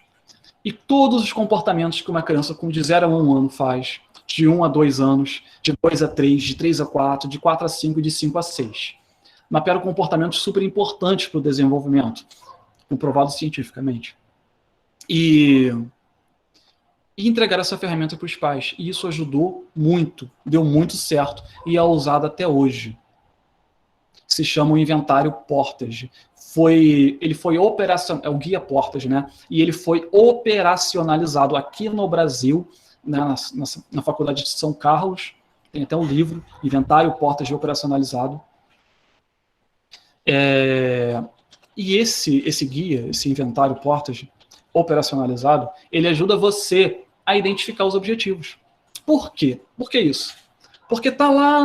E todos os comportamentos que uma criança de 0 a 1 ano faz, de 1 a 2 anos, de 2 a 3, de 3 a 4, de 4 a 5 e de 5 a 6. mapearam comportamentos super importantes para o desenvolvimento, comprovado cientificamente. E entregar essa ferramenta para os pais. E isso ajudou muito, deu muito certo e é usado até hoje. Se chama o Inventário Portage. Ele foi operacional, é o Guia Portage, né? E ele foi operacionalizado aqui no Brasil, né, na Faculdade de São Carlos. Tem até um livro, Inventário Portage Operacionalizado. E esse guia, esse Inventário Portage operacionalizado, ele ajuda você a identificar os objetivos. Por quê? Por que isso? Porque está lá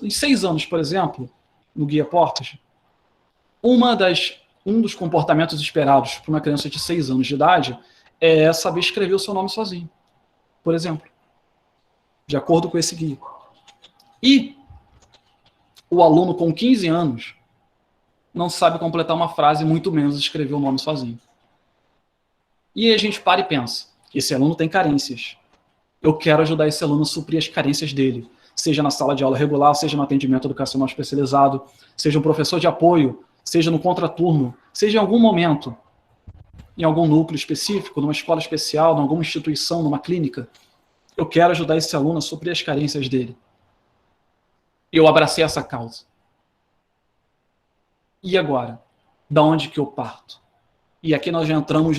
em 6 anos, por exemplo, no Guia Portage, um dos comportamentos esperados para uma criança de 6 anos de idade é saber escrever o seu nome sozinho, por exemplo, de acordo com esse guia. E o aluno com 15 anos não sabe completar uma frase, muito menos escrever o nome sozinho. E aí a gente para e pensa, esse aluno tem carências. Eu quero ajudar esse aluno a suprir as carências dele, seja na sala de aula regular, seja no atendimento educacional especializado, seja um professor de apoio, seja no contraturno, seja em algum momento, em algum núcleo específico, numa escola especial, em alguma instituição, numa clínica. Eu quero ajudar esse aluno a suprir as carências dele. Eu abracei essa causa. E agora? Da onde que eu parto? E aqui nós já entramos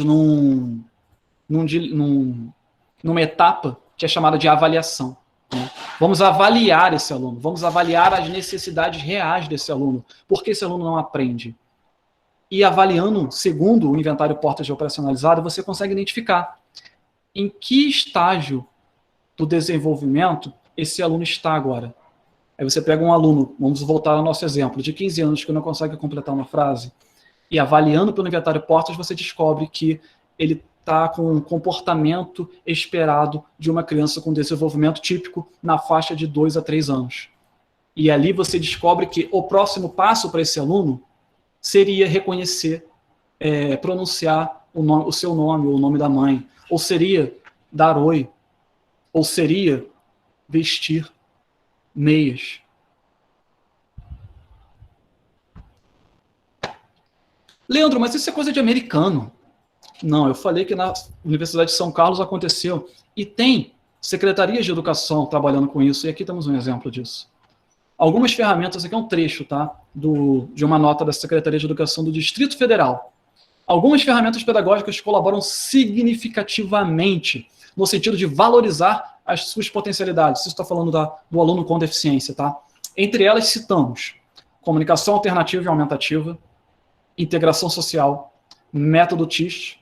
numa etapa que é chamada de avaliação. Né? Vamos avaliar esse aluno, vamos avaliar as necessidades reais desse aluno. Por que esse aluno não aprende? E avaliando, segundo o Inventário Portage Operacionalizado, você consegue identificar em que estágio do desenvolvimento esse aluno está agora. Aí você pega um aluno, vamos voltar ao nosso exemplo, de 15 anos que não consegue completar uma frase, e avaliando pelo Inventário Portage, você descobre que ele está com um comportamento esperado de uma criança com desenvolvimento típico na faixa de 2 a 3 anos. E ali você descobre que o próximo passo para esse aluno seria reconhecer, pronunciar o seu nome, ou o nome da mãe, ou seria dar oi, ou seria vestir meias. Leandro, mas isso é coisa de americano. Não, eu falei que na Universidade de São Carlos aconteceu. E tem secretarias de educação trabalhando com isso. E aqui temos um exemplo disso. Algumas ferramentas, aqui é um trecho, tá? De uma nota da Secretaria de Educação do Distrito Federal. Algumas ferramentas pedagógicas colaboram significativamente no sentido de valorizar as suas potencialidades. Isso está falando do aluno com deficiência, tá? Entre elas citamos comunicação alternativa e aumentativa, integração social, método TIS,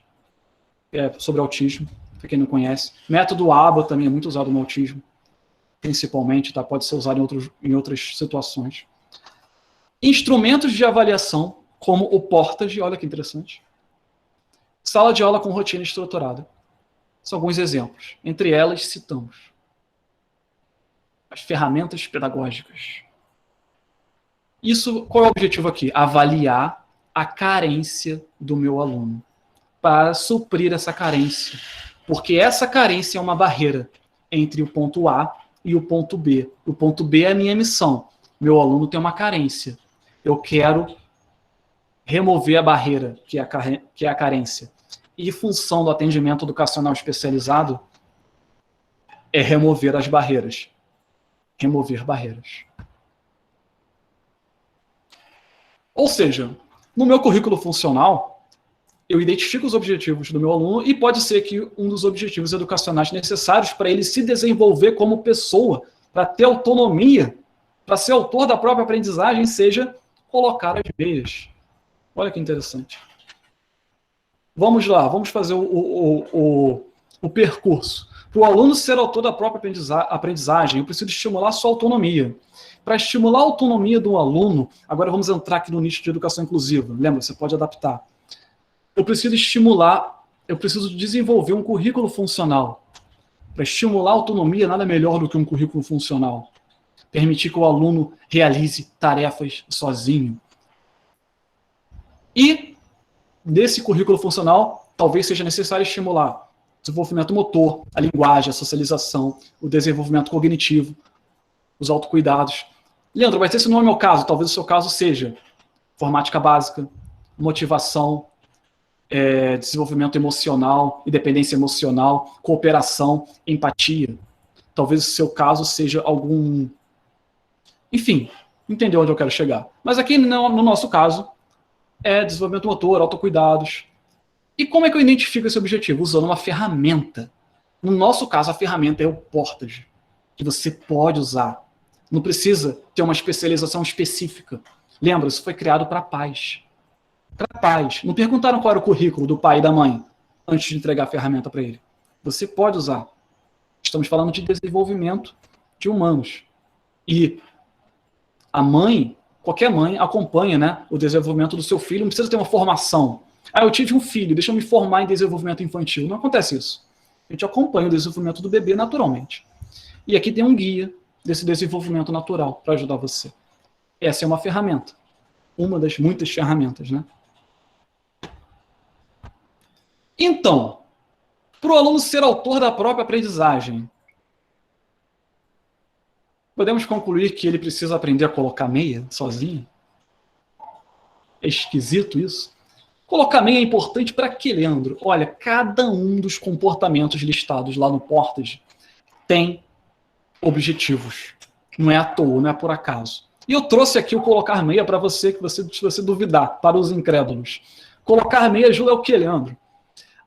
sobre autismo, para quem não conhece. Método ABA também é muito usado no autismo, principalmente, tá? Pode ser usado em outras situações. Instrumentos de avaliação, como o Portage, olha que interessante. Sala de aula com rotina estruturada. São alguns exemplos. Entre elas, citamos as ferramentas pedagógicas. Isso, qual é o objetivo aqui? Avaliar a carência do meu aluno, para suprir essa carência. Porque essa carência é uma barreira entre o ponto A e o ponto B. O ponto B é a minha missão. Meu aluno tem uma carência. Eu quero remover a barreira, que é a carência. E função do atendimento educacional especializado é remover as barreiras. Remover barreiras. Ou seja, no meu currículo funcional, eu identifico os objetivos do meu aluno e pode ser que um dos objetivos educacionais necessários para ele se desenvolver como pessoa, para ter autonomia, para ser autor da própria aprendizagem, seja colocar as meias. Olha que interessante. Vamos lá, vamos fazer o percurso. Para o aluno ser autor da própria aprendizagem, eu preciso estimular a sua autonomia. Para estimular a autonomia do aluno, agora vamos entrar aqui no nicho de educação inclusiva. Lembra, você pode adaptar. Eu preciso desenvolver um currículo funcional. Para estimular a autonomia, nada melhor do que um currículo funcional. Permitir que o aluno realize tarefas sozinho. E, nesse currículo funcional, talvez seja necessário estimular o desenvolvimento motor, a linguagem, a socialização, o desenvolvimento cognitivo, os autocuidados. Leandro, mas esse não é o meu caso. Talvez o seu caso seja informática básica, motivação, desenvolvimento emocional, independência emocional, cooperação, empatia. Talvez o seu caso seja algum... Enfim, entendeu onde eu quero chegar. Mas aqui, no nosso caso, é desenvolvimento motor, autocuidados. E como é que eu identifico esse objetivo? Usando uma ferramenta. No nosso caso, a ferramenta é o Portage, que você pode usar. Não precisa ter uma especialização específica. Lembra, isso foi criado para pais. Para pais. Não perguntaram qual era o currículo do pai e da mãe antes de entregar a ferramenta para ele. Você pode usar. Estamos falando de desenvolvimento de humanos. E a mãe, qualquer mãe, acompanha, né, o desenvolvimento do seu filho. Não precisa ter uma formação. Ah, eu tive um filho, deixa eu me formar em desenvolvimento infantil. Não acontece isso. A gente acompanha o desenvolvimento do bebê naturalmente. E aqui tem um guia desse desenvolvimento natural para ajudar você. Essa é uma ferramenta. Uma das muitas ferramentas, né? Então, para o aluno ser autor da própria aprendizagem, podemos concluir que ele precisa aprender a colocar meia sozinho? É esquisito isso? Colocar meia é importante para quê, Leandro? Olha, cada um dos comportamentos listados lá no Portage tem objetivos. Não é à toa, não é por acaso. E eu trouxe aqui o colocar meia para você, se você duvidar, para os incrédulos. Colocar meia ajuda o quê, Leandro?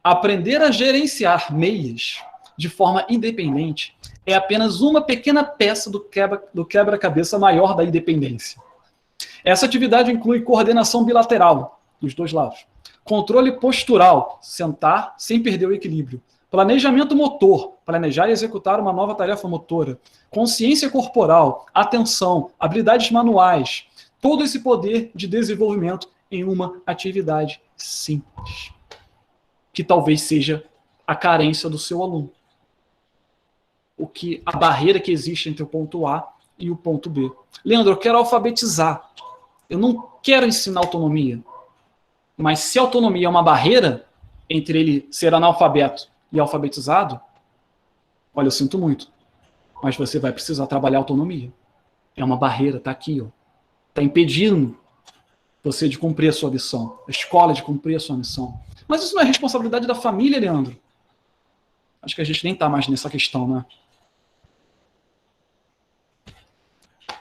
Aprender a gerenciar meias de forma independente é apenas uma pequena peça do quebra-cabeça maior da independência. Essa atividade inclui coordenação bilateral dos dois lados, controle postural, sentar sem perder o equilíbrio, planejamento motor, planejar e executar uma nova tarefa motora, consciência corporal, atenção, habilidades manuais, todo esse poder de desenvolvimento em uma atividade simples, que talvez seja a carência do seu aluno. A barreira que existe entre o ponto A e o ponto B. Leandro, eu quero alfabetizar. Eu não quero ensinar autonomia. Mas se autonomia é uma barreira entre ele ser analfabeto e alfabetizado, olha, eu sinto muito. Mas você vai precisar trabalhar autonomia. É uma barreira, está aqui, ó. Está impedindo você de cumprir a sua missão. A escola de cumprir a sua missão. Mas isso não é responsabilidade da família, Leandro. Acho que a gente nem está mais nessa questão, né?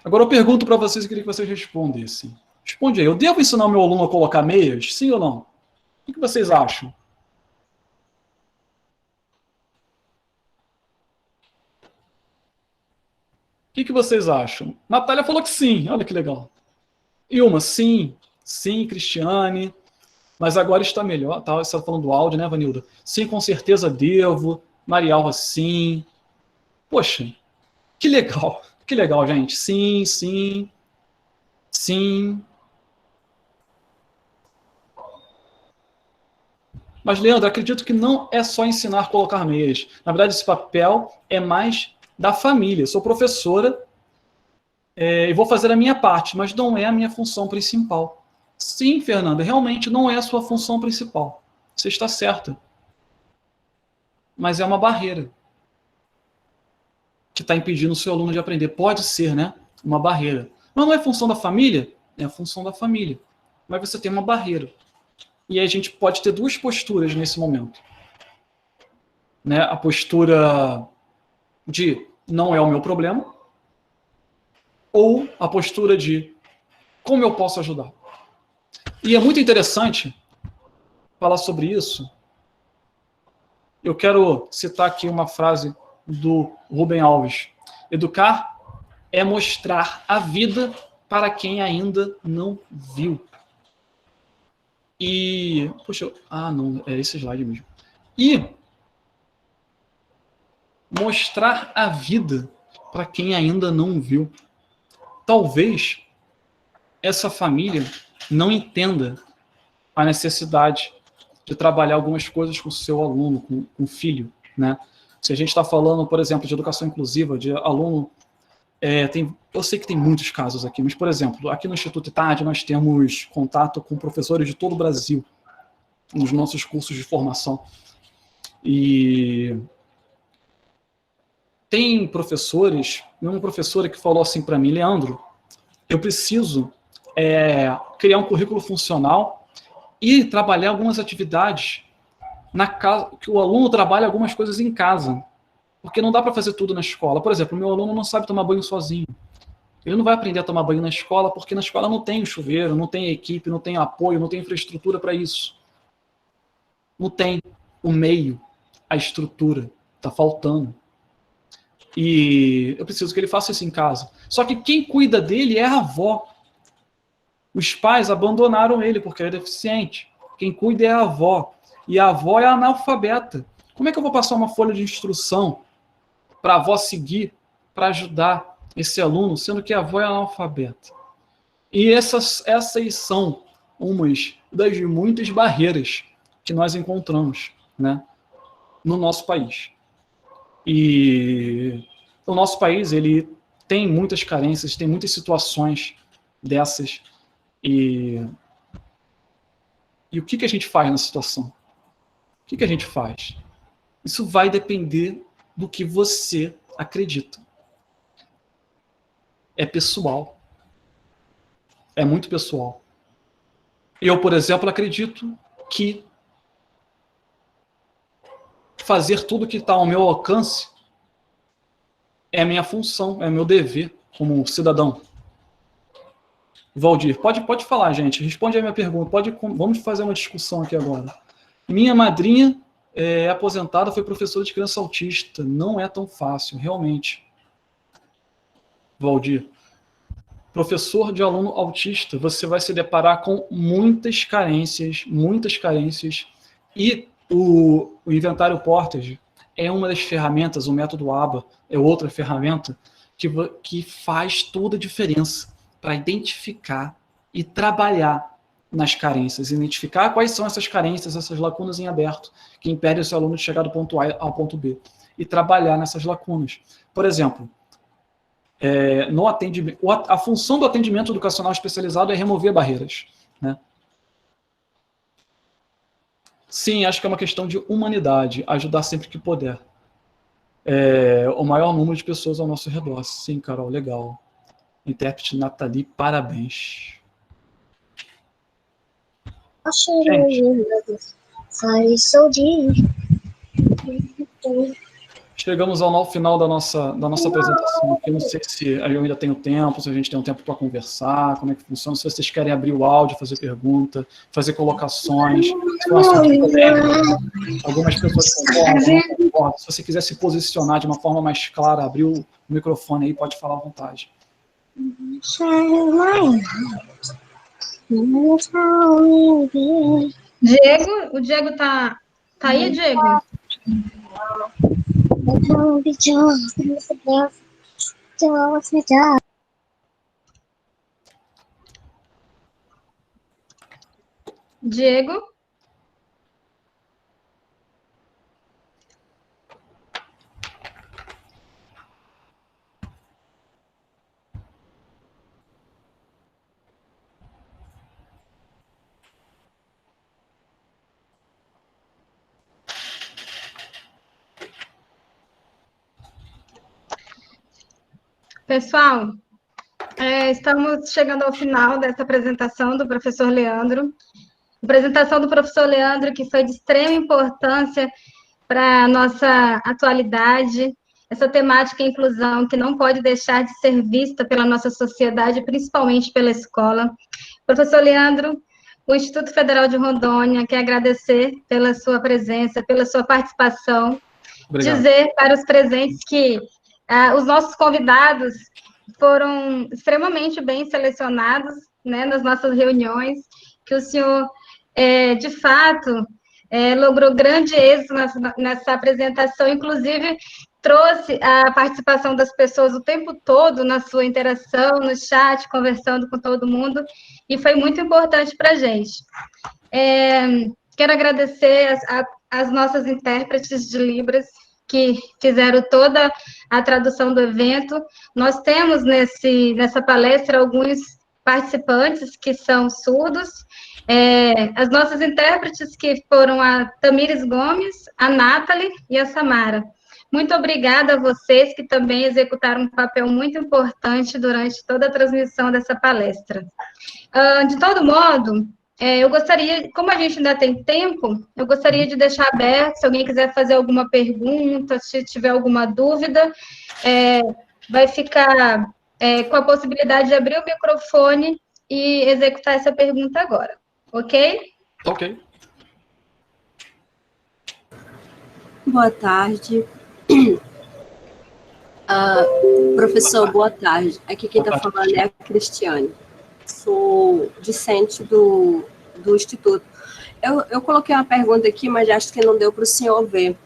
Agora eu pergunto para vocês e queria que vocês respondessem. Responde aí. Eu devo ensinar o meu aluno a colocar meias? Sim ou não? O que vocês acham? O que vocês acham? Natália falou que sim. Olha que legal. Ilma, sim. Sim, Cristiane. Mas agora está melhor. Tá? Você está falando do áudio, né, Vanilda? Sim, com certeza devo. Marialva, sim. Poxa, que legal. Que legal, gente. Sim, sim. Sim. Mas, Leandro, acredito que não é só ensinar a colocar meias. Na verdade, esse papel é mais da família. Sou professora e vou fazer a minha parte, mas não é a minha função principal. Sim, Fernanda, realmente não é a sua função principal. Você está certa. Mas é uma barreira que está impedindo o seu aluno de aprender. Pode ser, né? Uma barreira. Mas não é função da família? É a função da família. Mas você tem uma barreira. E aí a gente pode ter duas posturas nesse momento. Né? A postura de não é o meu problema, ou a postura de como eu posso ajudar. E é muito interessante falar sobre isso. Eu quero citar aqui uma frase do Rubem Alves. Educar é mostrar a vida para quem ainda não viu. E, poxa, não, é esse slide mesmo. E mostrar a vida para quem ainda não viu. Talvez essa família não entenda a necessidade de trabalhar algumas coisas com o seu aluno, com o filho, né? Se a gente está falando, por exemplo, de educação inclusiva, de aluno... eu sei que tem muitos casos aqui, mas, por exemplo, aqui no Instituto ITAD nós temos contato com professores de todo o Brasil nos nossos cursos de formação. E tem professores, uma professora que falou assim para mim, Leandro, eu preciso criar um currículo funcional e trabalhar algumas atividades na casa, que o aluno trabalha algumas coisas em casa, porque não dá para fazer tudo na escola. Por exemplo, o meu aluno não sabe tomar banho sozinho. Ele não vai aprender a tomar banho na escola, porque na escola não tem o chuveiro, não tem equipe, não tem apoio, não tem infraestrutura para isso. Não tem o meio, a estrutura, está faltando. E eu preciso que ele faça isso em casa. Só que quem cuida dele é a avó. Os pais abandonaram ele porque ele é deficiente. Quem cuida é a avó. E a avó é analfabeta. Como é que eu vou passar uma folha de instrução para a avó seguir, para ajudar esse aluno, sendo que a avó é analfabeta? E essas são umas das muitas barreiras que nós encontramos, né, no nosso país. E o nosso país, ele tem muitas carências, tem muitas situações dessas. E o que a gente faz na situação? O que a gente faz? Isso vai depender do que você acredita. É pessoal. É muito pessoal. Eu, por exemplo, acredito que fazer tudo que está ao meu alcance é a minha função, é meu dever como cidadão. Valdir, pode falar, gente. Responde a minha pergunta. Vamos fazer uma discussão aqui agora. Minha madrinha aposentada foi professora de criança autista. Não é tão fácil, realmente. Valdir, professor de aluno autista, você vai se deparar com muitas carências, e o inventário Portage é uma das ferramentas, o método ABA é outra ferramenta que faz toda a diferença para identificar e trabalhar nas carências, identificar quais são essas carências, essas lacunas em aberto, que impedem o seu aluno de chegar do ponto A ao ponto B, e trabalhar nessas lacunas. Por exemplo, no atendimento, a função do atendimento educacional especializado é remover barreiras, né? Sim, acho que é uma questão de humanidade, ajudar sempre que puder. O maior número de pessoas ao nosso redor. Sim, Carol, legal. Intérprete Nathalie, parabéns. Gente, chegamos ao final da nossa apresentação. Eu não sei se eu ainda tenho tempo, se a gente tem um tempo para conversar, como é que funciona, se vocês querem abrir o áudio, fazer pergunta, fazer colocações, algumas pessoas concordam. Se você quiser se posicionar de uma forma mais clara, abrir o microfone aí, pode falar à vontade. Diego, o Diego tá aí, Diego? Diego? Pessoal, estamos chegando ao final dessa apresentação do professor Leandro. Apresentação do professor Leandro, que foi de extrema importância para a nossa atualidade, essa temática inclusão que não pode deixar de ser vista pela nossa sociedade, principalmente pela escola. Professor Leandro, o Instituto Federal de Rondônia quer agradecer pela sua presença, pela sua participação. Obrigado. Dizer para os presentes que os nossos convidados foram extremamente bem selecionados, né, nas nossas reuniões, que o senhor, de fato, logrou grande êxito nessa apresentação, inclusive trouxe a participação das pessoas o tempo todo na sua interação, no chat, conversando com todo mundo, e foi muito importante para a gente. Quero agradecer as nossas intérpretes de Libras, que fizeram toda a tradução do evento. Nós temos nessa palestra alguns participantes que são surdos, as nossas intérpretes que foram a Tamires Gomes, a Nathalie e a Samara. Muito obrigada a vocês que também executaram um papel muito importante durante toda a transmissão dessa palestra. De todo modo, eu gostaria, como a gente ainda tem tempo, eu gostaria de deixar aberto, se alguém quiser fazer alguma pergunta, se tiver alguma dúvida, vai ficar com a possibilidade de abrir o microfone e executar essa pergunta agora, ok? Ok. Boa tarde. Professor, boa tarde. Aqui quem está falando é a Cristiane. Sou discente do Instituto. Eu coloquei uma pergunta aqui, mas acho que não deu para o senhor ver.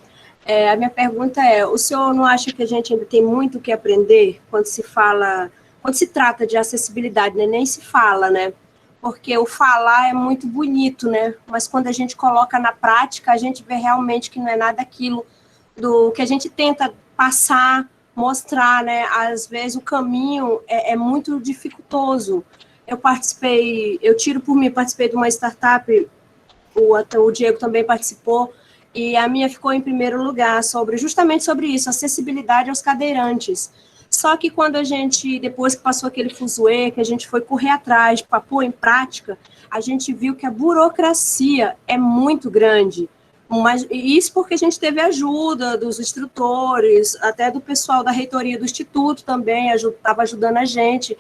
A minha pergunta é, o senhor não acha que a gente ainda tem muito o que aprender quando se trata de acessibilidade, né? Nem se fala, né? Porque o falar é muito bonito, né? Mas quando a gente coloca na prática, a gente vê realmente que não é nada aquilo do que a gente tenta passar, mostrar, né? Às vezes o caminho é muito dificultoso. Eu tiro por mim, participei de uma startup, o Diego também participou, e a minha ficou em primeiro lugar, justamente sobre isso, acessibilidade aos cadeirantes. Só que quando a gente, depois que passou aquele fuzuê, que a gente foi correr atrás para pôr em prática, a gente viu que a burocracia é muito grande. Mas isso porque a gente teve ajuda dos instrutores, até do pessoal da reitoria do Instituto também estava ajudando a gente.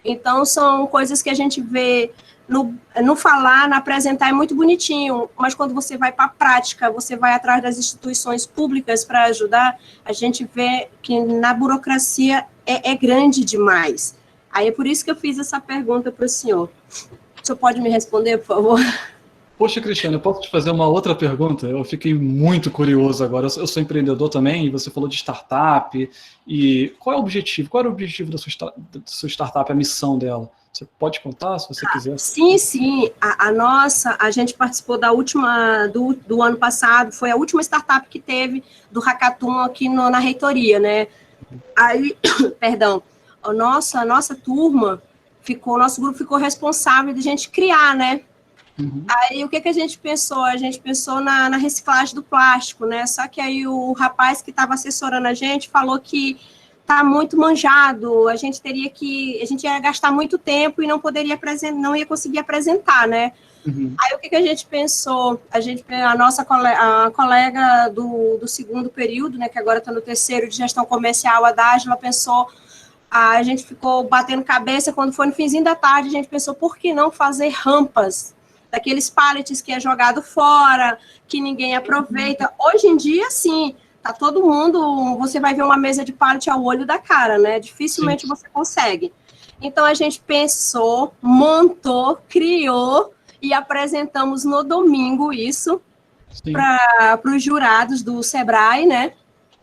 Então, são coisas que a gente vê no falar, no apresentar é muito bonitinho, mas quando você vai para a prática, você vai atrás das instituições públicas para ajudar, a gente vê que na burocracia é grande demais. Aí é por isso que eu fiz essa pergunta para o senhor. O senhor pode me responder, por favor? Poxa, Cristiane, eu posso te fazer uma outra pergunta? Eu fiquei muito curioso agora. Eu sou empreendedor também, e você falou de startup. E qual é o objetivo? Qual era o objetivo da sua startup, a missão dela? Você pode contar, se você quiser? Sim. A gente participou da última, do ano passado, foi a última startup que teve do Hackathon aqui na reitoria, né? Aí, perdão, a nossa turma o nosso grupo ficou responsável de a gente criar, né? Uhum. Aí, o que a gente pensou? A gente pensou na reciclagem do plástico, né? Só que aí o rapaz que estava assessorando a gente falou que tá muito manjado, a gente ia gastar muito tempo e não ia conseguir apresentar, né? Uhum. Aí, o que a gente pensou? A colega do segundo período, né, que agora está no terceiro de gestão comercial, a Dágila, pensou, a gente ficou batendo cabeça, quando foi no finzinho da tarde, a gente pensou, por que não fazer rampas? Daqueles pallets que é jogado fora, que ninguém aproveita. Hoje em dia, sim, tá todo mundo, você vai ver uma mesa de pallet ao olho da cara, né? Dificilmente você consegue. Então, a gente pensou, montou, criou e apresentamos no domingo isso para os jurados do Sebrae, né?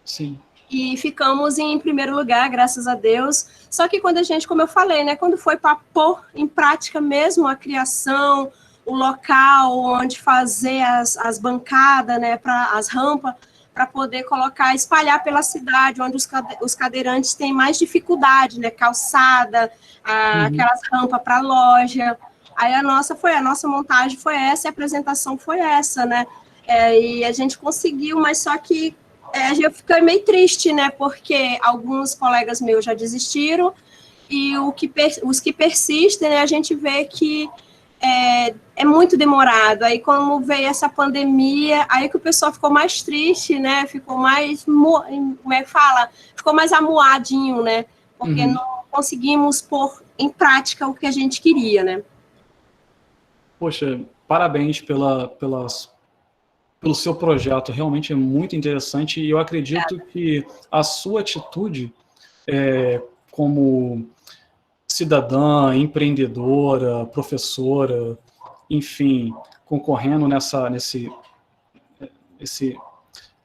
Sim. E ficamos em primeiro lugar, graças a Deus. Só que quando a gente, como eu falei, né? Quando foi para pôr em prática mesmo a criação, o local onde fazer as bancadas, né, as rampas, para poder colocar, espalhar pela cidade, onde os cadeirantes têm mais dificuldade, né, calçada, aquelas rampas para loja. Aí a nossa montagem foi essa, e a apresentação foi essa, né, e a gente conseguiu, mas só que eu fiquei meio triste, né, porque alguns colegas meus já desistiram, e os que persistem, né, a gente vê que é muito demorado. Aí, como veio essa pandemia, aí que o pessoal ficou mais triste, né? Ficou mais, como é que fala? Ficou mais amuadinho, né? Porque não conseguimos pôr em prática o que a gente queria, né? Poxa, parabéns pelo seu projeto. Realmente é muito interessante e eu acredito que a sua atitude como cidadã, empreendedora, professora, enfim, concorrendo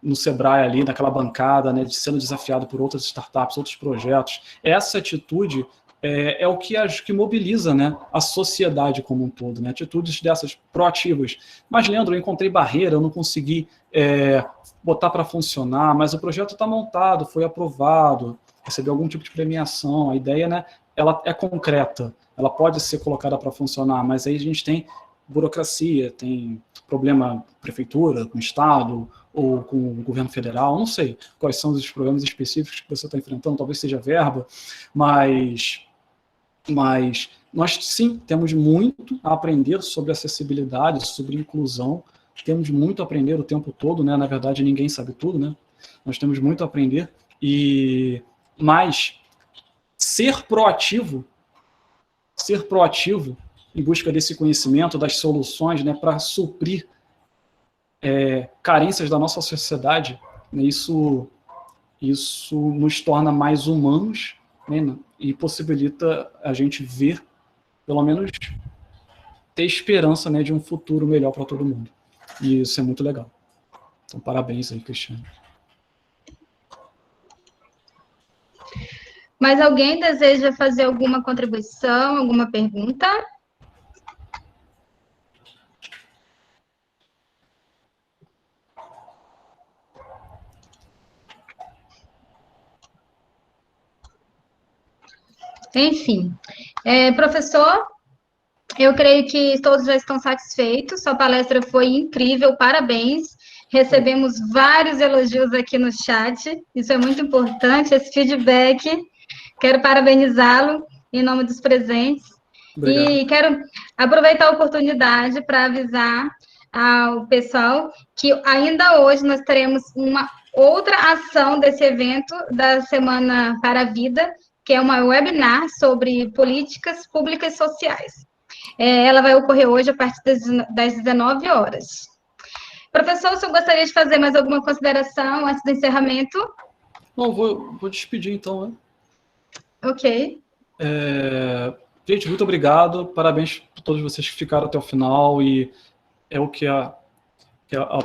no Sebrae ali, naquela bancada, né, sendo desafiado por outras startups, outros projetos. Essa atitude é o que mobiliza, né, a sociedade como um todo, né, atitudes dessas proativas. Mas, Leandro, eu encontrei barreira, eu não consegui botar para funcionar, mas o projeto está montado, foi aprovado, recebeu algum tipo de premiação, a ideia, né, ela é concreta, ela pode ser colocada para funcionar, mas aí a gente tem burocracia, tem problema com prefeitura, com Estado, ou com o governo federal, não sei quais são os programas específicos que você está enfrentando, talvez seja verba, mas nós, sim, temos muito a aprender sobre acessibilidade, sobre inclusão, temos muito a aprender o tempo todo, né? Na verdade, ninguém sabe tudo, né? Nós temos muito a aprender, mas ser proativo em busca desse conhecimento, das soluções, né, para suprir carências da nossa sociedade, né, isso nos torna mais humanos, né, e possibilita a gente ver, pelo menos, ter esperança, né, de um futuro melhor para todo mundo. E isso é muito legal. Então, parabéns aí, Cristiane. Mais alguém deseja fazer alguma contribuição, alguma pergunta? Enfim, professor, eu creio que todos já estão satisfeitos, sua palestra foi incrível, parabéns. Recebemos vários elogios aqui no chat, isso é muito importante, esse feedback. Quero parabenizá-lo em nome dos presentes. Obrigado. E quero aproveitar a oportunidade para avisar ao pessoal que ainda hoje nós teremos uma outra ação desse evento da Semana para a Vida, que é uma webinar sobre políticas públicas sociais. Ela vai ocorrer hoje a partir das 19 horas. Professor, o senhor gostaria de fazer mais alguma consideração antes do encerramento? Não, vou despedir então, né? Ok. Gente, muito obrigado, parabéns para todos vocês que ficaram até o final, e é o que a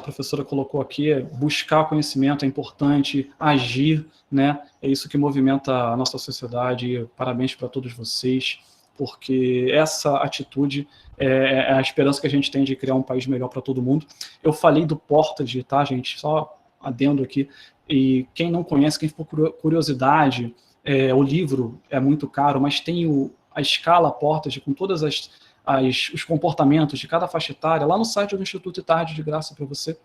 professora colocou aqui, buscar conhecimento é importante, agir, né? É isso que movimenta a nossa sociedade. Parabéns para todos vocês, porque essa atitude é a esperança que a gente tem de criar um país melhor para todo mundo. Eu falei do Portage, tá, gente? Só adendo aqui. E quem não conhece, quem for curiosidade, o livro é muito caro, mas tem a escala Portage com todas os comportamentos de cada faixa etária, lá no site do Instituto Itardi, de graça para você,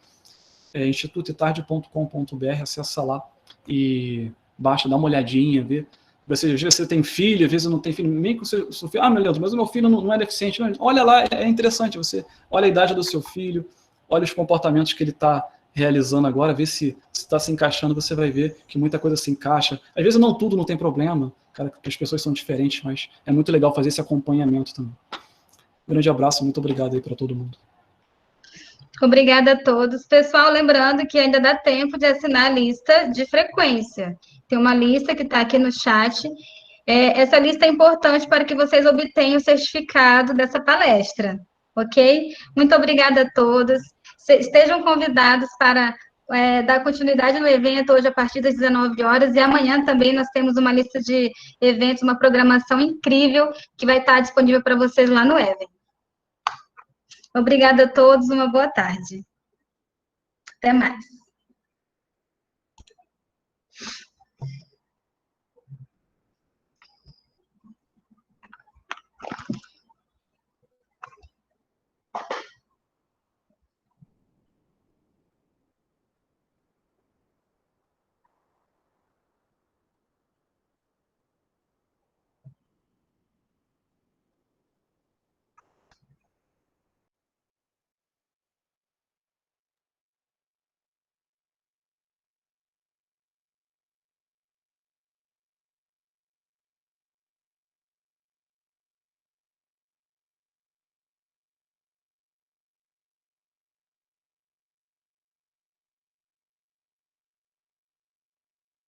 institutoitardi.com.br, acessa lá e baixa, dá uma olhadinha, vê. Às vezes você tem filho, às vezes não tem filho, nem com o seu filho, meu Deus, mas o meu filho não é deficiente. Não, olha lá, é interessante, você olha a idade do seu filho, olha os comportamentos que ele está realizando agora, vê se está se encaixando, você vai ver que muita coisa se encaixa. Às vezes não tudo não tem problema, cara, porque as pessoas são diferentes, mas é muito legal fazer esse acompanhamento também. Um grande abraço, muito obrigado aí para todo mundo. Obrigada a todos. Pessoal, lembrando que ainda dá tempo de assinar a lista de frequência. Tem uma lista que está aqui no chat. Essa lista é importante para que vocês obtenham o certificado dessa palestra, ok? Muito obrigada a todos. Estejam convidados para dar continuidade no evento hoje a partir das 19 horas, e amanhã também nós temos uma lista de eventos, uma programação incrível que vai estar disponível para vocês lá no evento. Obrigada a todos, uma boa tarde. Até mais.